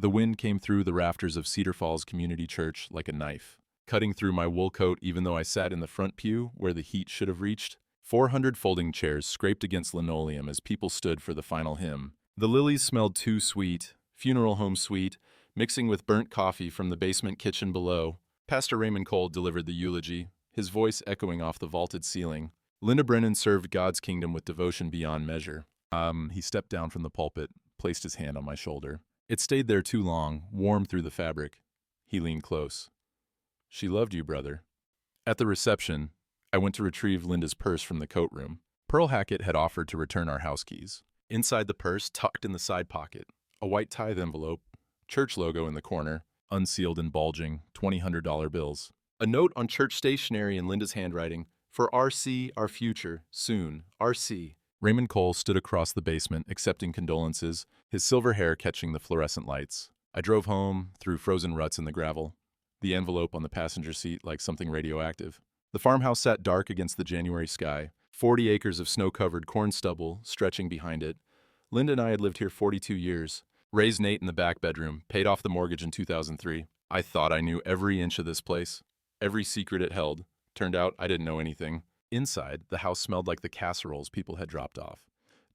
The wind came through the rafters of Cedar Falls Community Church like a knife, cutting through my wool coat even though I sat in the front pew where the heat should have reached. 400 folding chairs scraped against linoleum as people stood for the final hymn. The lilies smelled too sweet, funeral home sweet, mixing with burnt coffee from the basement kitchen below. Pastor Raymond Cole delivered the eulogy, his voice echoing off the vaulted ceiling. Linda Brennan served God's kingdom with devotion beyond measure. He stepped down from the pulpit, placed his hand on my shoulder. It stayed there too long, warm through the fabric. He leaned close. She loved you, brother. At the reception, I went to retrieve Linda's purse from the coat room. Pearl Hackett had offered to return our house keys. Inside the purse, tucked in the side pocket, a white tithe envelope, church logo in the corner, unsealed and bulging, $200 bills. A note on church stationery in Linda's handwriting, for RC, our future, soon, RC. Raymond Cole stood across the basement, accepting condolences, his silver hair catching the fluorescent lights. I drove home, through frozen ruts in the gravel, the envelope on the passenger seat like something radioactive. The farmhouse sat dark against the January sky, 40 acres of snow-covered corn stubble stretching behind it. Linda and I had lived here 42 years, raised Nate in the back bedroom, paid off the mortgage in 2003. I thought I knew every inch of this place, every secret it held. Turned out I didn't know anything. Inside, the house smelled like the casseroles people had dropped off.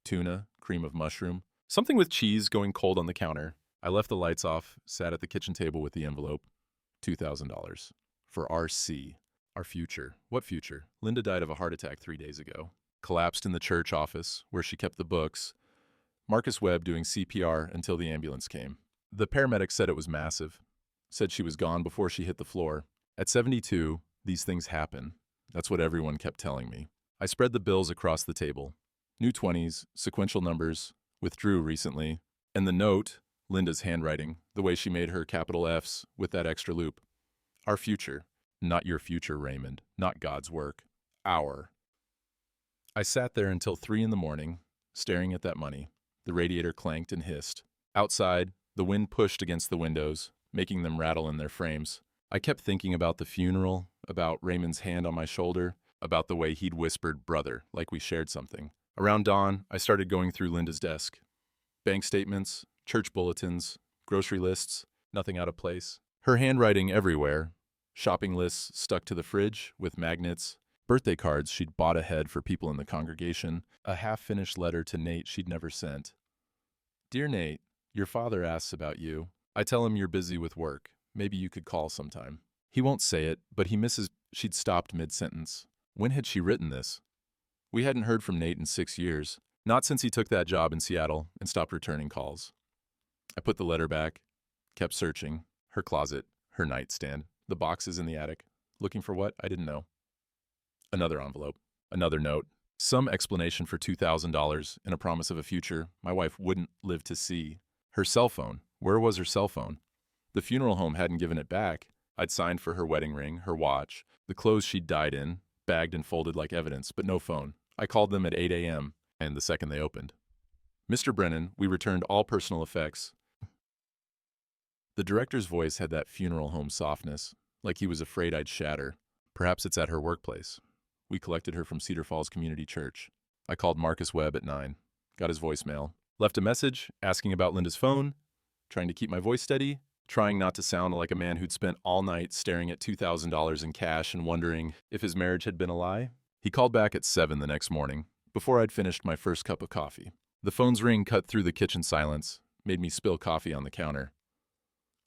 Tuna, cream of mushroom, something with cheese going cold on the counter. I left the lights off, sat at the kitchen table with the envelope. $2,000. For RC. Our future. What future? Linda died of a heart attack 3 days ago. Collapsed in the church office, where she kept the books. Marcus Webb doing CPR until the ambulance came. The paramedic said it was massive. Said she was gone before she hit the floor. At 72, these things happen. That's what everyone kept telling me. I spread the bills across the table. New 20s, sequential numbers, withdrew recently. And the note, Linda's handwriting, the way she made her capital F's with that extra loop. Our future. Not your future, Raymond. Not God's work. Our. I sat there until 3 in the morning, staring at that money. The radiator clanked and hissed. Outside, the wind pushed against the windows, making them rattle in their frames. I kept thinking about the funeral, about Raymond's hand on my shoulder, about the way he'd whispered, brother, like we shared something. Around dawn, I started going through Linda's desk. Bank statements, church bulletins, grocery lists, nothing out of place. Her handwriting everywhere. Shopping lists stuck to the fridge with magnets, birthday cards she'd bought ahead for people in the congregation, a half-finished letter to Nate she'd never sent. Dear Nate, your father asks about you. I tell him you're busy with work. Maybe you could call sometime. He won't say it, but he misses. She'd stopped mid-sentence. When had she written this? We hadn't heard from Nate in 6 years, not since he took that job in Seattle and stopped returning calls. I put the letter back, kept searching, her closet, her nightstand, the boxes in the attic. Looking for what? I didn't know. Another envelope, another note, some explanation for $2,000 and a promise of a future my wife wouldn't live to see. Her cell phone. Where was her cell phone? The funeral home hadn't given it back. I'd signed for her wedding ring, her watch, the clothes she'd died in, bagged and folded like evidence, but no phone. I called them at 8 a.m., and the second they opened. Mr. Brennan, we returned all personal effects. The director's voice had that funeral home softness, like he was afraid I'd shatter. Perhaps it's at her workplace. We collected her from Cedar Falls Community Church. I called Marcus Webb at 9, got his voicemail, left a message asking about Linda's phone, trying to keep my voice steady, trying not to sound like a man who'd spent all night staring at $2,000 in cash and wondering if his marriage had been a lie. He called back at 7 the next morning, before I'd finished my first cup of coffee. The phone's ring cut through the kitchen silence, made me spill coffee on the counter.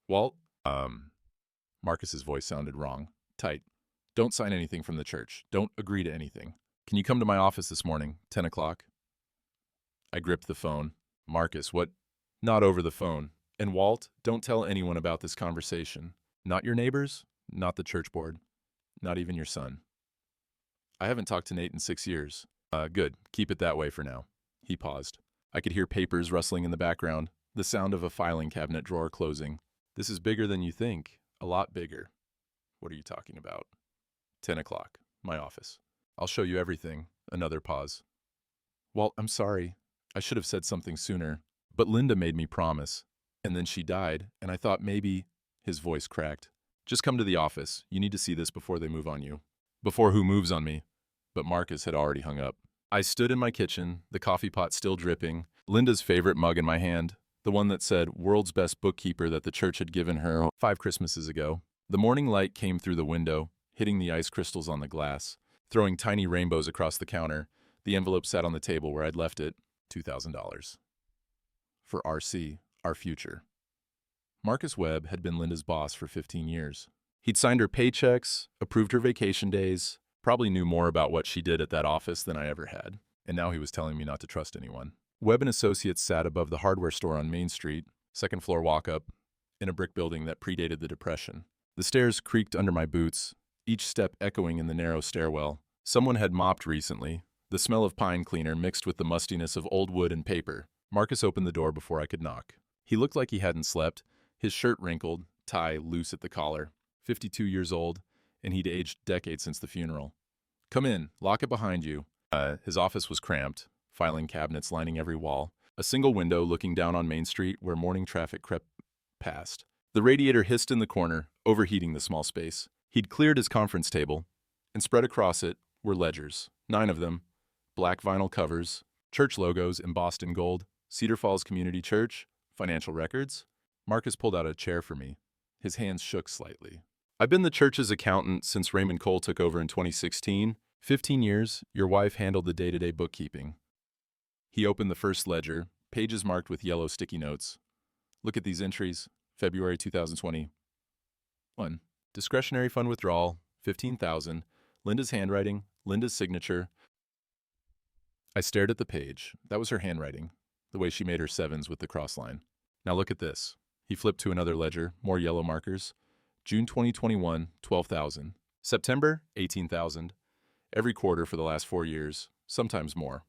Walt? Marcus's voice sounded wrong, tight. Don't sign anything from the church. Don't agree to anything. Can you come to my office this morning, 10 o'clock? I gripped the phone. Marcus, what? Not over the phone. And Walt, don't tell anyone about this conversation. Not your neighbors, not the church board, not even your son. I haven't talked to Nate in 6 years. Good. Keep it that way for now. He paused. I could hear papers rustling in the background, the sound of a filing cabinet drawer closing. This is bigger than you think. A lot bigger. What are you talking about? 10 o'clock. My office. I'll show you everything. Another pause. Walt, I'm sorry. I should have said something sooner. But Linda made me promise. And then she died, and I thought maybe... His voice cracked. Just come to the office. You need to see this before they move on you. Before who moves on me? But Marcus had already hung up. I stood in my kitchen, the coffee pot still dripping, Linda's favorite mug in my hand, the one that said world's best bookkeeper that the church had given her 5 Christmases ago. The morning light came through the window, hitting the ice crystals on the glass, throwing tiny rainbows across the counter. The envelope sat on the table where I'd left it, $2,000. For RC, our future. Marcus Webb had been Linda's boss for 15 years. He'd signed her paychecks, approved her vacation days, probably knew more about what she did at that office than I ever had. And now he was telling me not to trust anyone. Webb & Associates sat above the hardware store on Main Street, second floor walk-up, in a brick building that predated the Depression. The stairs creaked under my boots, each step echoing in the narrow stairwell. Someone had mopped recently, the smell of pine cleaner mixed with the mustiness of old wood and paper. Marcus opened the door before I could knock. He looked like he hadn't slept, his shirt wrinkled, tie loose at the collar. 52 years old, and he'd aged decades since the funeral. "Come in, lock it behind you." His office was cramped, filing cabinets lining every wall, a single window looking down on Main Street where morning traffic crept past. The radiator hissed in the corner, overheating the small space. He'd cleared his conference table, and spread across it were ledgers, 9 of them, black vinyl covers, church logos embossed in gold, Cedar Falls Community Church, financial records. Marcus pulled out a chair for me. His hands shook slightly. "I've been the church's accountant since Raymond Cole took over in 2016. 15 years, your wife handled the day-to-day bookkeeping." He opened the first ledger, pages marked with yellow sticky notes. "Look at these entries. February 2021. Discretionary fund withdrawal, $15,000. Linda's handwriting, Linda's signature." I stared at the page. That was her handwriting, the way she made her sevens with the cross line. "Now look at this." He flipped to another ledger, more yellow markers. June 2021, $12,000. September, $18,000. Every quarter for the last 4 years, sometimes more.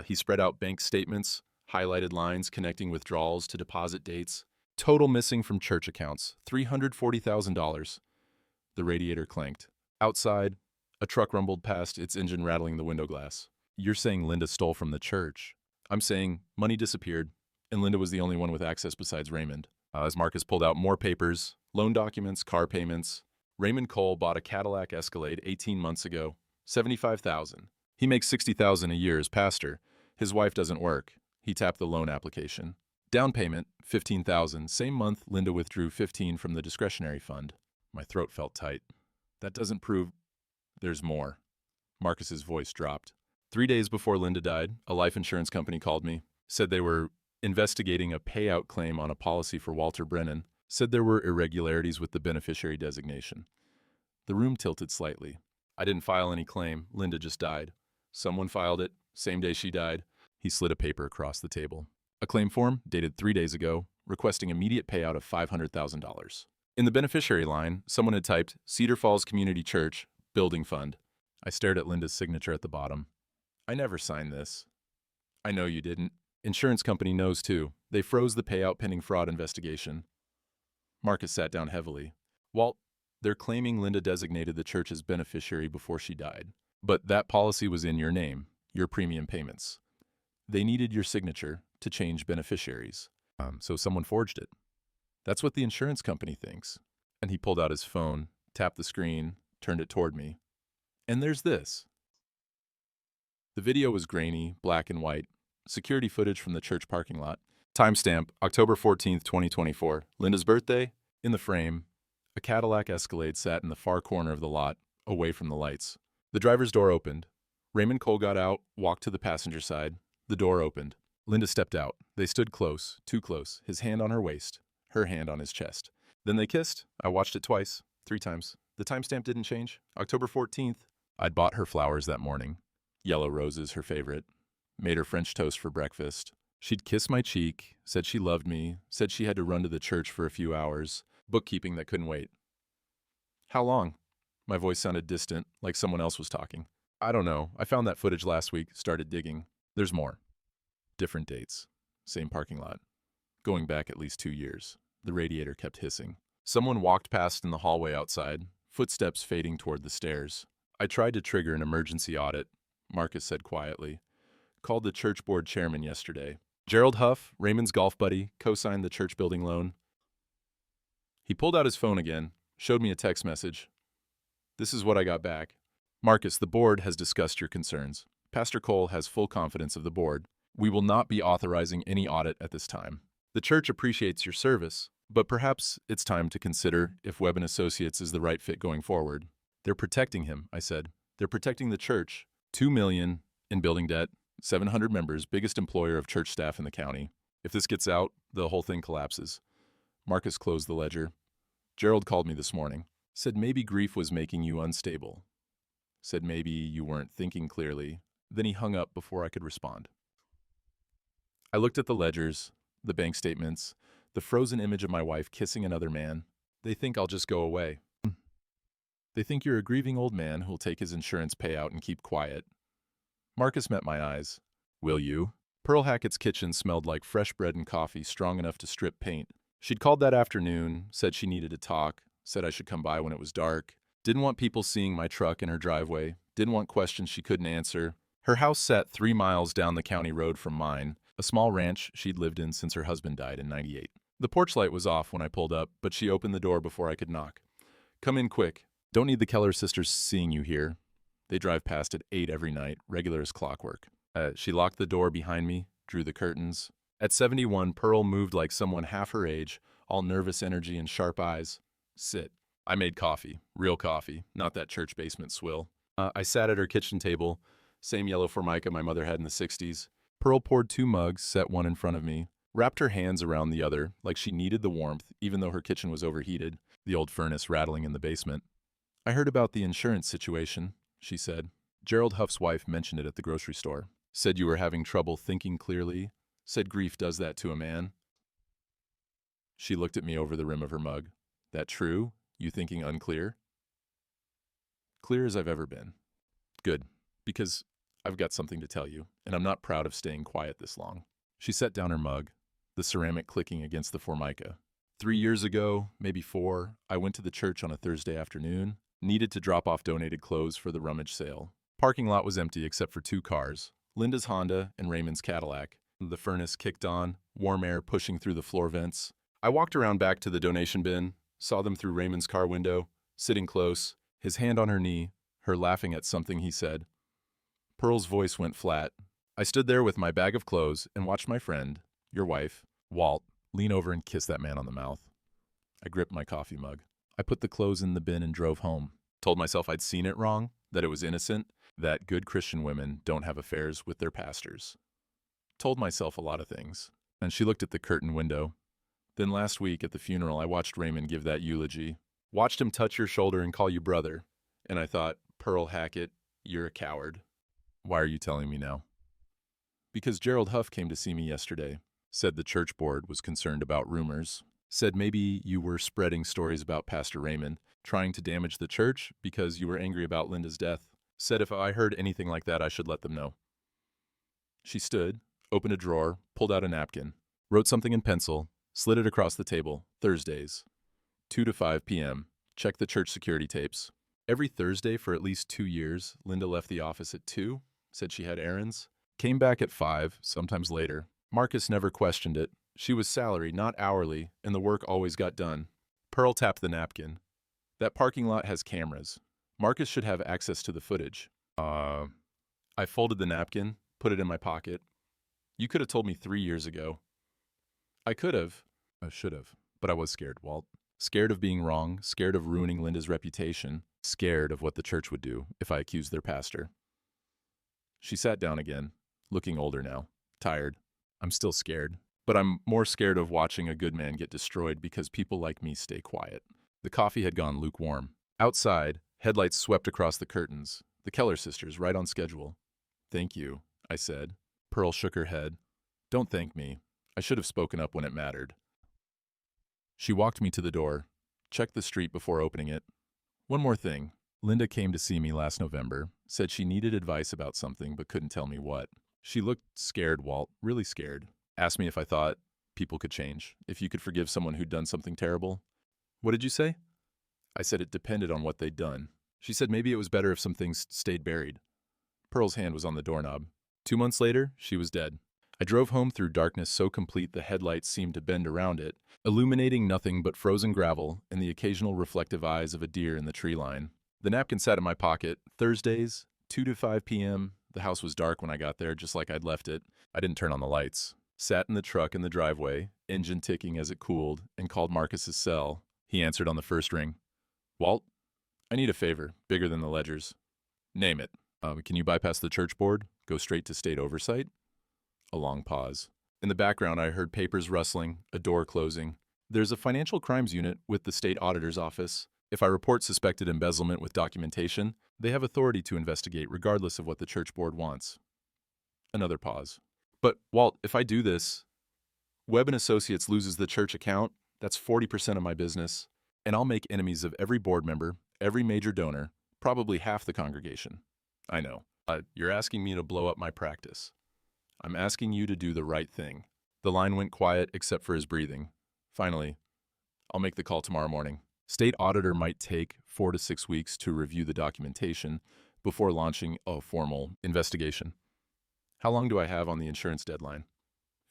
He spread out bank statements, highlighted lines connecting withdrawals to deposit dates. Total missing from church accounts, $340,000. The radiator clanked. Outside, a truck rumbled past, its engine rattling the window glass. "You're saying Linda stole from the church." "I'm saying money disappeared, and Linda was the only one with access besides Raymond." As Marcus pulled out more papers, loan documents, car payments. Raymond Cole bought a Cadillac Escalade 18 months ago, $75,000. He makes $60,000 a year as pastor. His wife doesn't work. He tapped the loan application. Down payment, $15,000. Same month, Linda withdrew $15,000 from the discretionary fund. My throat felt tight. "That doesn't prove..." "There's more." Marcus's voice dropped. 3 days before Linda died, a life insurance company called me, said they were investigating a payout claim on a policy for Walter Brennan, said there were irregularities with the beneficiary designation. The room tilted slightly. "I didn't file any claim. Linda just died. Someone filed it, same day she died." He slid a paper across the table. A claim form, dated 3 days ago, requesting immediate payout of $500,000. In the beneficiary line, someone had typed, "Cedar Falls Community Church, Building Fund." I stared at Linda's signature at the bottom. "I never signed this." "I know you didn't. Insurance company knows too. They froze the payout pending fraud investigation." Marcus sat down heavily. "Walt, they're claiming Linda designated the church's beneficiary before she died. But that policy was in your name, your premium payments. They needed your signature to change beneficiaries. So someone forged it. That's what the insurance company thinks." And he pulled out his phone, tapped the screen, turned it toward me. "And there's this." The video was grainy, black and white. Security footage from the church parking lot. Timestamp, October 14th, 2024. Linda's birthday? In the frame, a Cadillac Escalade sat in the far corner of the lot, away from the lights. The driver's door opened. Raymond Cole got out, walked to the passenger side. The door opened. Linda stepped out. They stood close, too close, his hand on her waist, her hand on his chest. Then they kissed. I watched it twice, 3 times. The timestamp didn't change. October 14th. I'd bought her flowers that morning. Yellow roses, her favorite. Made her French toast for breakfast. She'd kiss my cheek, said she loved me, said she had to run to the church for a few hours. Bookkeeping that couldn't wait. "How long?" My voice sounded distant, like someone else was talking. "I don't know. I found that footage last week, started digging. There's more." Different dates. Same parking lot. Going back at least 2 years. The radiator kept hissing. Someone walked past in the hallway outside, footsteps fading toward the stairs. "I tried to trigger an emergency audit," Marcus said quietly. "Called the church board chairman yesterday. Gerald Huff, Raymond's golf buddy, co-signed the church building loan." He pulled out his phone again, showed me a text message. "This is what I got back. Marcus, the board has discussed your concerns. Pastor Cole has full confidence of the board. We will not be authorizing any audit at this time." The church appreciates your service, but perhaps it's time to consider if Webb & Associates is the right fit going forward. They're protecting him, I said. They're protecting the church. $2 million in building debt, 700 members, biggest employer of church staff in the county. If this gets out, the whole thing collapses. Marcus closed the ledger. Gerald called me this morning. Said maybe grief was making you unstable. Said maybe you weren't thinking clearly. Then he hung up before I could respond. I looked at the ledgers, the bank statements, the frozen image of my wife kissing another man. They think I'll just go away. They think you're a grieving old man who'll take his insurance payout and keep quiet. Marcus met my eyes. Will you? Pearl Hackett's kitchen smelled like fresh bread and coffee strong enough to strip paint. She'd called that afternoon, said she needed to talk, said I should come by when it was dark. Didn't want people seeing my truck in her driveway. Didn't want questions she couldn't answer. Her house sat 3 miles down the county road from mine, a small ranch she'd lived in since her husband died in '98. The porch light was off when I pulled up, but she opened the door before I could knock. Come in quick. Don't need the Keller sisters seeing you here. They drive past at 8 every night, regular as clockwork. She locked the door behind me, drew the curtains. At 71, Pearl moved like someone half her age, all nervous energy and sharp eyes. Sit. I made coffee, real coffee, not that church basement swill. I sat at her kitchen table, same yellow formica my mother had in the '60s. Pearl poured 2 mugs, set one in front of me, wrapped her hands around the other like she needed the warmth, even though her kitchen was overheated, the old furnace rattling in the basement. I heard about the insurance situation, she said. Gerald Huff's wife mentioned it at the grocery store. Said you were having trouble thinking clearly. Said grief does that to a man. She looked at me over the rim of her mug. That true? You thinking unclear? Clear as I've ever been. Good, because I've got something to tell you, and I'm not proud of staying quiet this long. She set down her mug, the ceramic clicking against the formica. 3 years ago, maybe 4, I went to the church on a Thursday afternoon, needed to drop off donated clothes for the rummage sale. Parking lot was empty except for 2 cars, Linda's Honda and Raymond's Cadillac. The furnace kicked on, warm air pushing through the floor vents. I walked around back to the donation bin, saw them through Raymond's car window, sitting close, his hand on her knee, her laughing at something he said. Pearl's voice went flat. I stood there with my bag of clothes and watched my friend, your wife, Walt, lean over and kiss that man on the mouth. I gripped my coffee mug. I put the clothes in the bin and drove home. Told myself I'd seen it wrong, that it was innocent, that good Christian women don't have affairs with their pastors. Told myself a lot of things. And she looked at the curtain window. Then last week at the funeral, I watched Raymond give that eulogy. Watched him touch your shoulder and call you brother. And I thought, Pearl Hackett, you're a coward. Why are you telling me now? Because Gerald Huff came to see me yesterday. Said the church board was concerned about rumors. Said maybe you were spreading stories about Pastor Raymond, trying to damage the church because you were angry about Linda's death. Said if I heard anything like that, I should let them know. She stood, opened a drawer, pulled out a napkin, wrote something in pencil, slid it across the table. Thursdays, 2 to 5 p.m. Check the church security tapes. Every Thursday for at least 2 years, Linda left the office at 2, said she had errands, came back at 5, sometimes later. Marcus never questioned it. She was salary, not hourly, and the work always got done. Pearl tapped the napkin. That parking lot has cameras. Marcus should have access to the footage. I folded the napkin, put it in my pocket. You could have told me 3 years ago. I could have. I should have. But I was scared, Walt. Scared of being wrong, scared of ruining Linda's reputation, scared of what the church would do if I accused their pastor. She sat down again, looking older now, tired. I'm still scared, but I'm more scared of watching a good man get destroyed because people like me stay quiet. The coffee had gone lukewarm. Outside, headlights swept across the curtains. The Keller sisters, right on schedule. Thank you, I said. Pearl shook her head. Don't thank me. I should have spoken up when it mattered. She walked me to the door, checked the street before opening it. One more thing. Linda came to see me last November, said she needed advice about something but couldn't tell me what. She looked scared, Walt, really scared. Asked me if I thought people could change, if you could forgive someone who'd done something terrible. What did you say? I said it depended on what they'd done. She said maybe it was better if some things stayed buried. Pearl's hand was on the doorknob. 2 months later, she was dead. I drove home through darkness so complete the headlights seemed to bend around it, illuminating nothing but frozen gravel and the occasional reflective eyes of a deer in the tree line. The napkin sat in my pocket. Thursdays, 2 to 5 p.m. The house was dark when I got there, just like I'd left it. I didn't turn on the lights. Sat in the truck in the driveway, engine ticking as it cooled, and called Marcus's cell. He answered on the first ring. Walt, I need a favor, bigger than the ledgers. Name it. Can you bypass the church board? Go straight to state oversight? A long pause. In the background, I heard papers rustling, a door closing. There's a financial crimes unit with the state auditor's office. If I report suspected embezzlement with documentation, they have authority to investigate regardless of what the church board wants. Another pause. But, Walt, if I do this, Webb & Associates loses the church account, that's 40% of my business, and I'll make enemies of every board member, every major donor, probably half the congregation. I know. You're asking me to blow up my practice. I'm asking you to do the right thing. The line went quiet except for his breathing. Finally, I'll make the call tomorrow morning. State auditor might take 4 to 6 weeks to review the documentation before launching a formal investigation. How long do I have on the insurance deadline?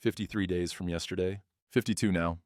53 days from yesterday? 52 now.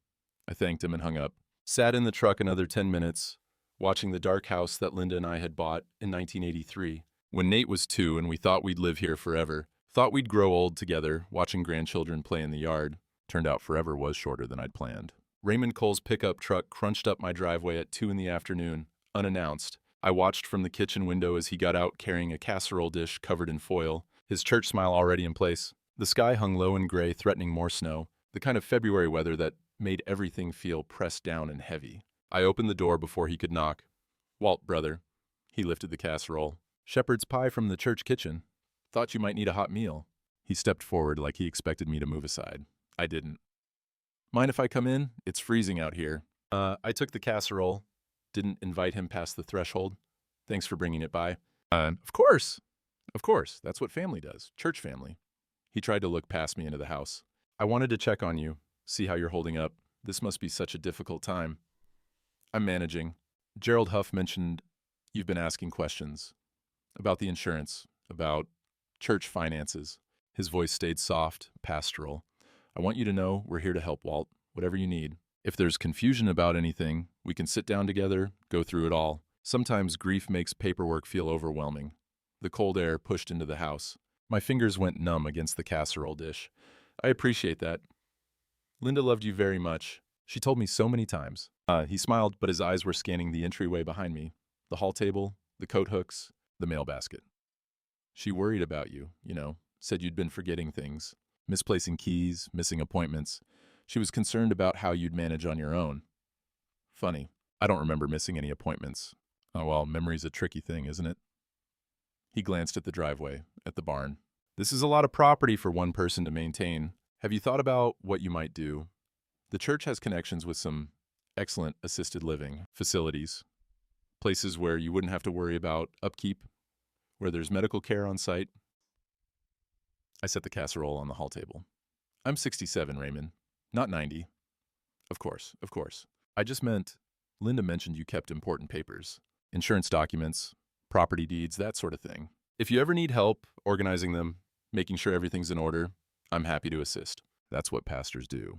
I thanked him and hung up. Sat in the truck another 10 minutes, watching the dark house that Linda and I had bought in 1983. When Nate was 2 and we thought we'd live here forever, thought we'd grow old together, watching grandchildren play in the yard. Turned out forever was shorter than I'd planned. Raymond Cole's pickup truck crunched up my driveway at 2 in the afternoon, unannounced. I watched from the kitchen window as he got out carrying a casserole dish covered in foil, his church smile already in place. The sky hung low and gray, threatening more snow, the kind of February weather that made everything feel pressed down and heavy. I opened the door before he could knock. Walt, brother. He lifted the casserole. Shepherd's pie from the church kitchen. Thought you might need a hot meal. He stepped forward like he expected me to move aside. I didn't. Mind if I come in? It's freezing out here. I took the casserole. Didn't invite him past the threshold. Thanks for bringing it by. Of course. Of course. That's what family does. Church family. He tried to look past me into the house. I wanted to check on you, see how you're holding up. This must be such a difficult time. I'm managing. Gerald Huff mentioned you've been asking questions about the insurance, about church finances. His voice stayed soft, pastoral. I want you to know we're here to help, Walt, whatever you need. If there's confusion about anything, we can sit down together, go through it all. Sometimes grief makes paperwork feel overwhelming. The cold air pushed into the house. My fingers went numb against the casserole dish. I appreciate that. Linda loved you very much. She told me so many times. He smiled, but his eyes were scanning the entryway behind me, the hall table, the coat hooks, the mail basket. She worried about you, said you'd been forgetting things, misplacing keys, missing appointments. She was concerned about how you'd manage on your own. Funny, I don't remember missing any appointments. Oh, well, memory's a tricky thing, isn't it? He glanced at the driveway, at the barn. This is a lot of property for one person to maintain. Have you thought about what you might do? The church has connections with some excellent assisted living facilities, places where you wouldn't have to worry about upkeep, where there's medical care on site. I set the casserole on the hall table. I'm 67, Raymond, not 90. Of course. I just meant, Linda mentioned you kept important papers, insurance documents, property deeds, that sort of thing. If you ever need help organizing them, making sure everything's in order, I'm happy to assist. That's what pastors do.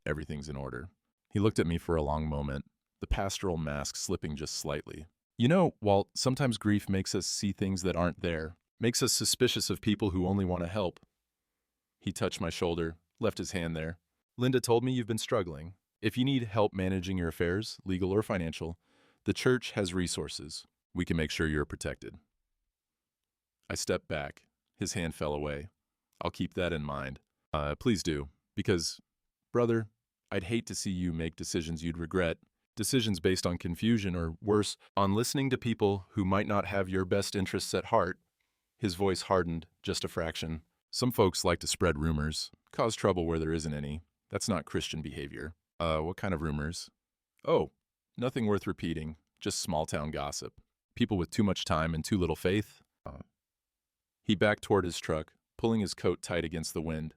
Everything's in order. He looked at me for a long moment, the pastoral mask slipping just slightly. Walt, sometimes grief makes us see things that aren't there, makes us suspicious of people who only want to help. He touched my shoulder, left his hand there. Linda told me you've been struggling. If you need help managing your affairs, legal or financial, the church has resources. We can make sure you're protected. I stepped back. His hand fell away. I'll keep that in mind. Please do, because, brother, I'd hate to see you make decisions you'd regret, decisions based on confusion or, worse, on listening to people who might not have your best interests at heart. His voice hardened just a fraction. Some folks like to spread rumors, cause trouble where there isn't any. That's not Christian behavior. What kind of rumors? Oh, nothing worth repeating, just small-town gossip. People with too much time and too little faith. He backed toward his truck, pulling his coat tight against the wind.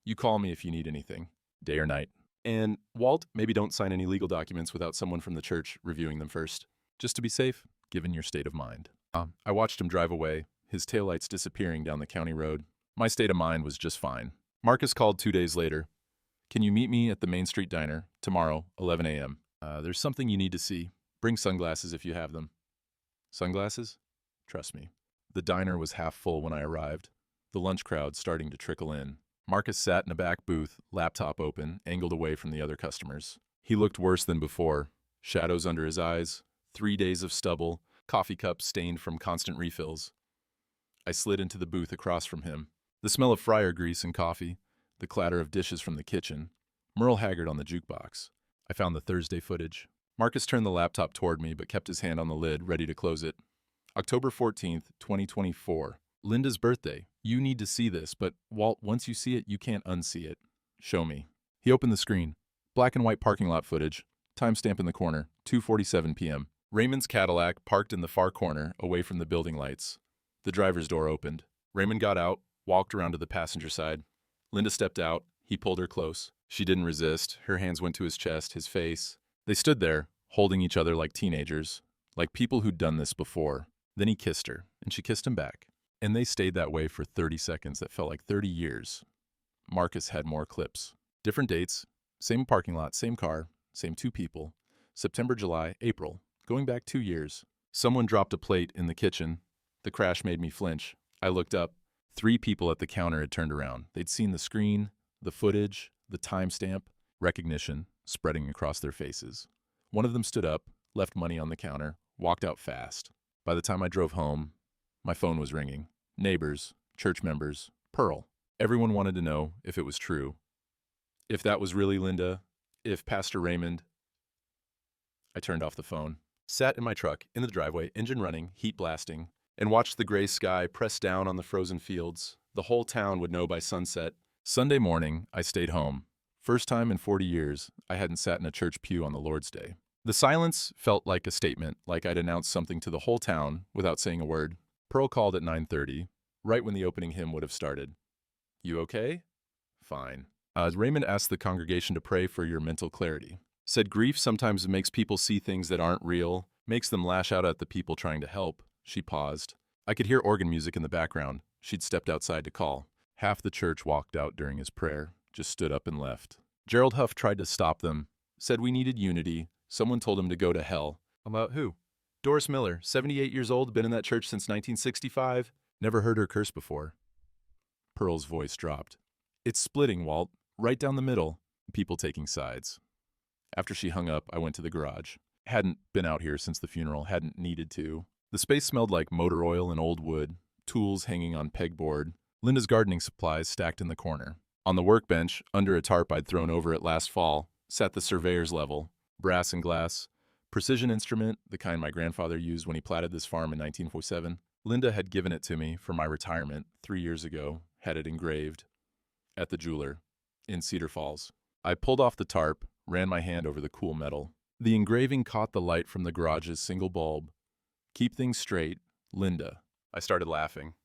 You call me if you need anything, day or night. And, Walt, maybe don't sign any legal documents without someone from the church reviewing them first, just to be safe, given your state of mind. I watched him drive away, his taillights disappearing down the county road. My state of mind was just fine. Marcus called 2 days later. Can you meet me at the Main Street Diner tomorrow, 11 a.m.? There's something you need to see. Bring sunglasses if you have them. Sunglasses? Trust me. The diner was half full when I arrived, the lunch crowd starting to trickle in. Marcus sat in a back booth, laptop open, angled away from the other customers. He looked worse than before. Shadows under his eyes, 3 days of stubble, coffee cups stained from constant refills. I slid into the booth across from him. The smell of fryer grease and coffee, the clatter of dishes from the kitchen. Merle Haggard on the jukebox. I found the Thursday footage. Marcus turned the laptop toward me but kept his hand on the lid, ready to close it. October 14th, 2024. Linda's birthday. You need to see this, but Walt, once you see it, you can't unsee it. Show me. He opened the screen. Black and white parking lot footage. Timestamp in the corner, 2:47 p.m. Raymond's Cadillac parked in the far corner, away from the building lights. The driver's door opened. Raymond got out, walked around to the passenger side. Linda stepped out. He pulled her close. She didn't resist. Her hands went to his chest, his face. They stood there, holding each other like teenagers, like people who'd done this before. Then he kissed her, and she kissed him back. And they stayed that way for 30 seconds that felt like 30 years. Marcus had more clips. Different dates, same parking lot, same car, same 2 people. September, July, April, going back 2 years. Someone dropped a plate in the kitchen. The crash made me flinch. I looked up. 3 people at the counter had turned around. They'd seen the screen, the footage, the timestamp, recognition spreading across their faces. One of them stood up, left money on the counter, walked out fast. By the time I drove home, my phone was ringing. Neighbors, church members, Pearl. Everyone wanted to know if it was true. If that was really Linda, if Pastor Raymond. I turned off the phone, sat in my truck, in the driveway, engine running, heat blasting, and watched the gray sky press down on the frozen fields. The whole town would know by sunset. Sunday morning, I stayed home. First time in 40 years, I hadn't sat in a church pew on the Lord's Day. The silence felt like a statement, like I'd announced something to the whole town without saying a word. Pearl called at 9:30, right when the opening hymn would have started. You okay? Fine. Raymond asked the congregation to pray for your mental clarity. Said grief sometimes makes people see things that aren't real, makes them lash out at the people trying to help. She paused. I could hear organ music in the background. She'd stepped outside to call. Half the church walked out during his prayer, just stood up and left. Gerald Huff tried to stop them, said we needed unity. Someone told him to go to hell. About who? Doris Miller, 78 years old, been in that church since 1965. Never heard her curse before. Pearl's voice dropped. It's splitting, Walt. Right down the middle. People taking sides. After she hung up, I went to the garage. Hadn't been out here since the funeral, hadn't needed to. The space smelled like motor oil and old wood, tools hanging on pegboard, Linda's gardening supplies stacked in the corner. On the workbench, under a tarp I'd thrown over it last fall, sat the surveyor's level, brass and glass, precision instrument, the kind my grandfather used when he platted this farm in 1947. Linda had given it to me for my retirement 3 years ago, had it engraved, at the jeweler, in Cedar Falls. I pulled off the tarp, ran my hand over the cool metal. The engraving caught the light from the garage's single bulb. Keep things straight, Linda. I started laughing.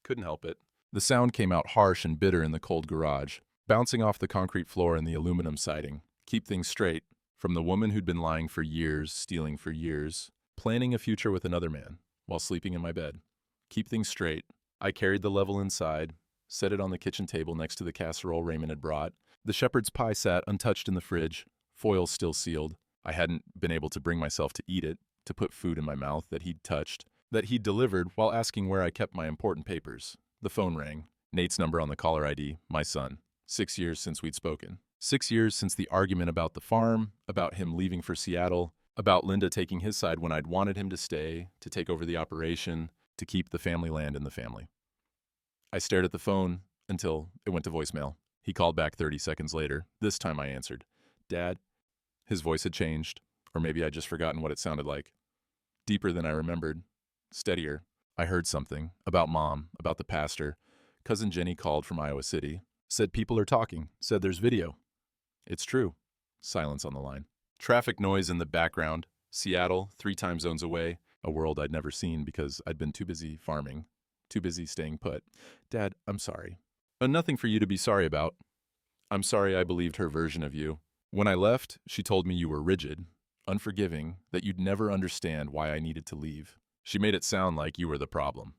Couldn't help it. The sound came out harsh and bitter in the cold garage, bouncing off the concrete floor and the aluminum siding. Keep things straight. From the woman who'd been lying for years, stealing for years, planning a future with another man, while sleeping in my bed. Keep things straight. I carried the level inside, set it on the kitchen table next to the casserole Raymond had brought. The shepherd's pie sat untouched in the fridge, foil still sealed. I hadn't been able to bring myself to eat it, to put food in my mouth that he'd touched, that he'd delivered while asking where I kept my important papers. The phone rang. Nate's number on the caller ID, my son. 6 years since we'd spoken. 6 years since the argument about the farm, about him leaving for Seattle, about Linda taking his side when I'd wanted him to stay, to take over the operation, to keep the family land in the family. I stared at the phone until it went to voicemail. He called back 30 seconds later. This time I answered. Dad? His voice had changed, or maybe I'd just forgotten what it sounded like. Deeper than I remembered. Steadier. I heard something. About Mom, about the pastor. Cousin Jenny called from Iowa City. Said people are talking. Said there's video. It's true. Silence on the line. Traffic noise in the background. Seattle, 3 time zones away. A world I'd never seen because I'd been too busy farming. Too busy staying put. Dad, I'm sorry. Nothing for you to be sorry about. I'm sorry I believed her version of you. When I left, she told me you were rigid, unforgiving, that you'd never understand why I needed to leave. She made it sound like you were the problem.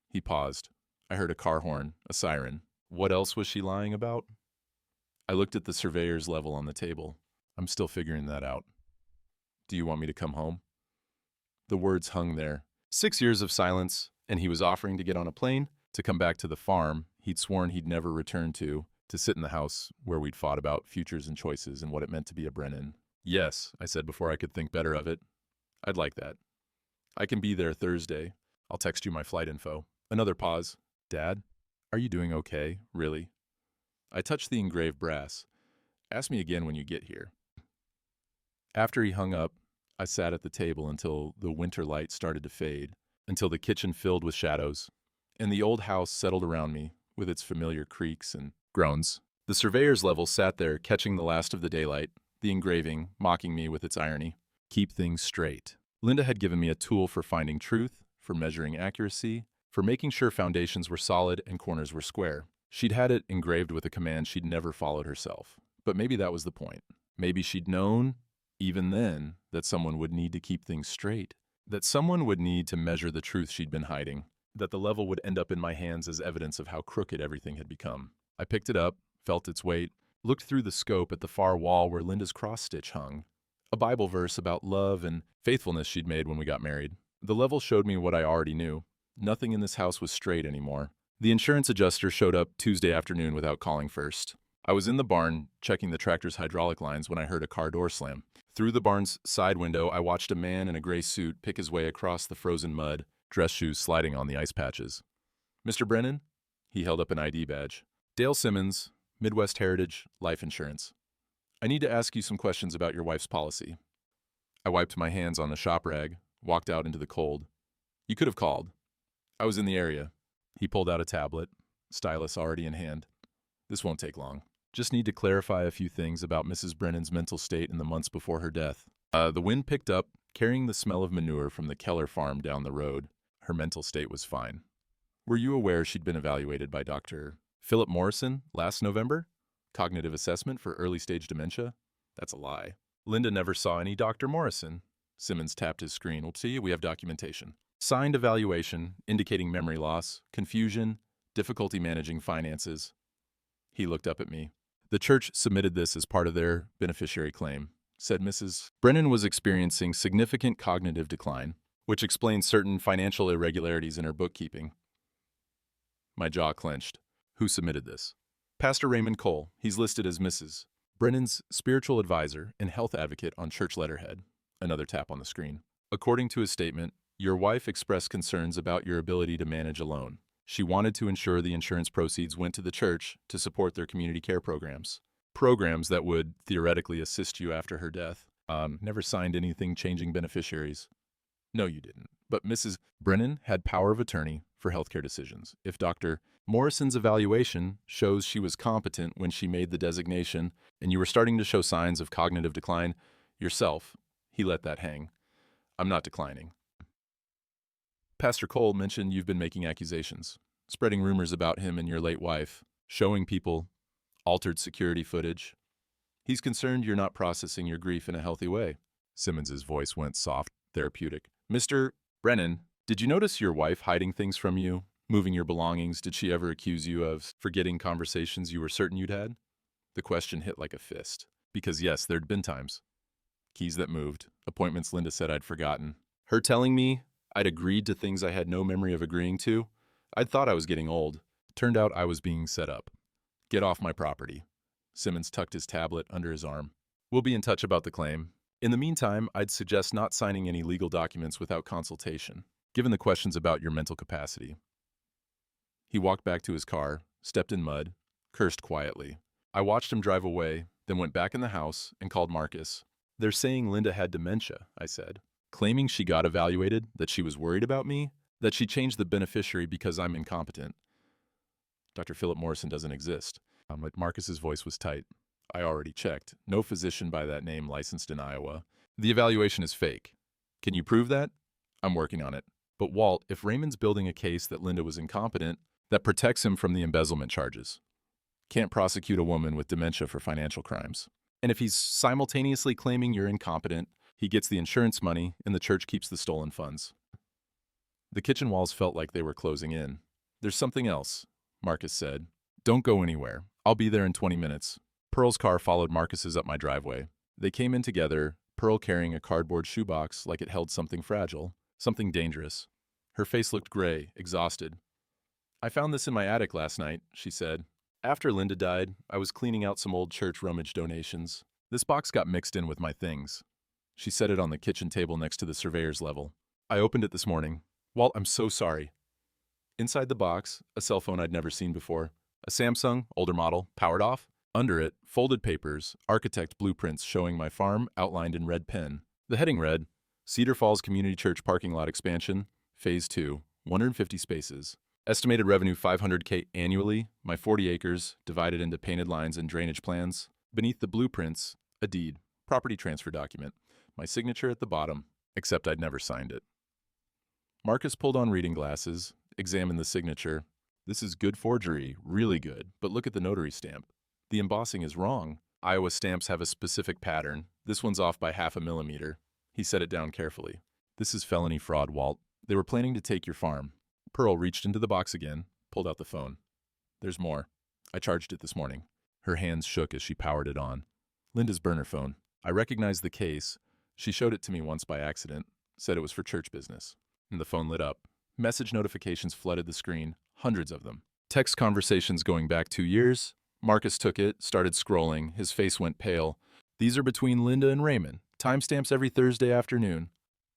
He paused. I heard a car horn, a siren. What else was she lying about? I looked at the surveyor's level on the table. I'm still figuring that out. Do you want me to come home? The words hung there. 6 years of silence, and he was offering to get on a plane, to come back to the farm he'd sworn he'd never return to, To sit in the house where we'd fought about futures and choices and what it meant to be a Brennan. Yes, I said before I could think better of it. I'd like that. I can be there Thursday. I'll text you my flight info. Another pause. Dad, are you doing okay, really? I touched the engraved brass. Ask me again when you get here. After he hung up, I sat at the table until the winter light started to fade, until the kitchen filled with shadows, and the old house settled around me with its familiar creaks and groans. The surveyor's level sat there, catching the last of the daylight, the engraving mocking me with its irony. Keep things straight. Linda had given me a tool for finding truth, for measuring accuracy, for making sure foundations were solid and corners were square. She'd had it engraved with a command she'd never followed herself. But maybe that was the point. Maybe she'd known, even then, that someone would need to keep things straight, that someone would need to measure the truth she'd been hiding, that the level would end up in my hands as evidence of how crooked everything had become. I picked it up, felt its weight, looked through the scope at the far wall where Linda's cross-stitch hung, a Bible verse about love and faithfulness she'd made when we got married. The level showed me what I already knew. Nothing in this house was straight anymore. The insurance adjuster showed up Tuesday afternoon without calling first. I was in the barn checking the tractor's hydraulic lines when I heard a car door slam. Through the barn's side window, I watched a man in a gray suit pick his way across the frozen mud, dress shoes sliding on the ice patches. Mr. Brennan? He held up an ID badge. Dale Simmons, Midwest Heritage, Life Insurance. I need to ask you some questions about your wife's policy. I wiped my hands on the shop rag, walked out into the cold. You could have called. I was in the area. He pulled out a tablet, stylus already in hand. This won't take long. Just need to clarify a few things about Mrs. Brennan's mental state in the months before her death. The wind picked up, carrying the smell of manure from the Keller farm down the road. Her mental state was fine. Were you aware she'd been evaluated by Dr. Philip Morrison last November? Cognitive assessment for early-stage dementia? That's a lie. Linda never saw any Dr. Morrison. Simmons tapped his screen. We'll see, we have documentation. Signed evaluation indicating memory loss, confusion, difficulty managing finances. He looked up at me. The church submitted this as part of their beneficiary claim. Said Mrs. Brennan was experiencing significant cognitive decline, which explains certain financial irregularities in her bookkeeping. My jaw clenched. Who submitted this? Pastor Raymond Cole. He's listed as Mrs. Brennan's spiritual advisor and health advocate on church letterhead. Another tap on the screen. According to his statement, your wife expressed concerns about your ability to manage alone. She wanted to ensure the insurance proceeds went to the church to support their community care programs. Programs that would theoretically assist you after her death. Never signed anything changing beneficiaries. No, you didn't. But Mrs. Brennan had power of attorney for healthcare decisions. If Dr. Morrison's evaluation shows she was competent when she made the designation and you were starting to show signs of cognitive decline yourself, he let that hang. I'm not declining. Pastor Cole mentioned you've been making accusations, spreading rumors about him and your late wife, showing people altered security footage. He's concerned you're not processing your grief in a healthy way. Simmons's voice went soft, therapeutic. Mr. Brennan, did you notice your wife hiding things from you, moving your belongings? Did she ever accuse you of forgetting conversations you were certain you'd had? The question hit like a fist. Because yes, there'd been times. Keys that moved, appointments Linda said I'd forgotten. Her telling me I'd agreed to things I had no memory of agreeing to. I'd thought I was getting old. Turned out I was being set up. Get off my property. Simmons tucked his tablet under his arm. We'll be in touch about the claim. In the meantime, I'd suggest not signing any legal documents without consultation, given the questions about your mental capacity. He walked back to his car, stepped in mud, cursed quietly. I watched him drive away, then went back in the house and called Marcus. They're saying Linda had dementia, I said. Claiming she got evaluated, that she was worried about me, that she changed the beneficiary because I'm incompetent. Dr. Philip Morrison doesn't exist. Marcus's voice was tight. I already checked. No physician by that name licensed in Iowa. The evaluation is fake. Can you prove that? I'm working on it. But Walt, if Raymond's building a case that Linda was incompetent, that protects him from the embezzlement charges. Can't prosecute a woman with dementia for financial crimes. And if he's simultaneously claiming you're incompetent, he gets the insurance money and the church keeps the stolen funds. The kitchen walls felt like they were closing in. There's something else, Marcus said. Don't go anywhere. I'll be there in 20 minutes. Pearl's car followed Marcus's up my driveway. They came in together, Pearl carrying a cardboard shoebox like it held something fragile, something dangerous. Her face looked gray, exhausted. I found this in my attic last night, she said. After Linda died, I was cleaning out some old church rummage donations. This box got mixed in with my things. She set it on the kitchen table next to the surveyor's level. I opened it this morning. Walt, I'm so sorry. Inside the box, a cell phone I'd never seen before. A Samsung, older model, powered off. Under it, folded papers, architect blueprints showing my farm outlined in red pen. The heading read, Cedar Falls Community Church Parking Lot Expansion, Phase 2, 150 spaces. Estimated revenue $500K annually, my 40 acres, divided into painted lines and drainage plans. Beneath the blueprints, a deed, property transfer document. My signature at the bottom, except I'd never signed it. Marcus pulled on reading glasses, examined the signature. This is good forgery, really good, but look at the notary stamp. The embossing is wrong. Iowa stamps have a specific pattern. This one's off by 0.5 millimeter. He set it down carefully. This is felony fraud, Walt. They were planning to take your farm. Pearl reached into the box again, pulled out the phone. There's more. I charged it this morning. Her hands shook as she powered it on. Linda's burner phone. I recognized the case. She showed it to me once by accident, said it was for church business. And the phone lit up. Message notifications flooded the screen, hundreds of them. Text conversations going back 2 years. Marcus took it, started scrolling. His face went pale. These are between Linda and Raymond. Timestamps every Thursday afternoon.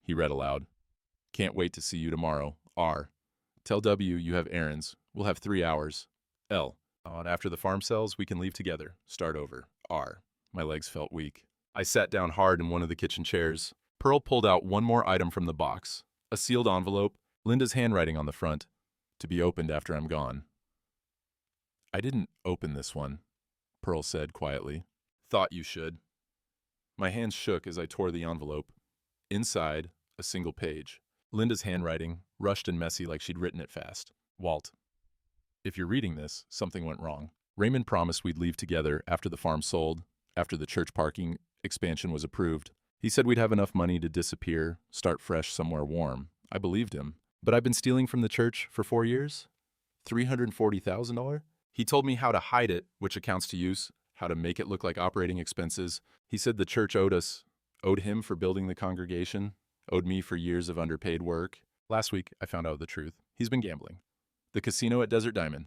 He read aloud. Can't wait to see you tomorrow. R. Tell W you have errands. We'll have 3 hours. L. And after the farm sells, we can leave together. Start over. R. My legs felt weak. I sat down hard in one of the kitchen chairs. Pearl pulled out one more item from the box. A sealed envelope, Linda's handwriting on the front. To be opened after I'm gone. I didn't open this one, Pearl said quietly. Thought you should. My hands shook as I tore the envelope. Inside, a single page. Linda's handwriting, rushed and messy like she'd written it fast. Walt. If you're reading this, something went wrong. Raymond promised we'd leave together after the farm sold, after the church parking expansion was approved. He said we'd have enough money to disappear, start fresh somewhere warm. I believed him. But I've been stealing from the church for 4 years? $340,000? He told me how to hide it, which accounts to use, how to make it look like operating expenses. He said the church owed him for building the congregation, owed me for years of underpaid work. Last week, I found out the truth. He's been gambling. The casino at Desert Diamond.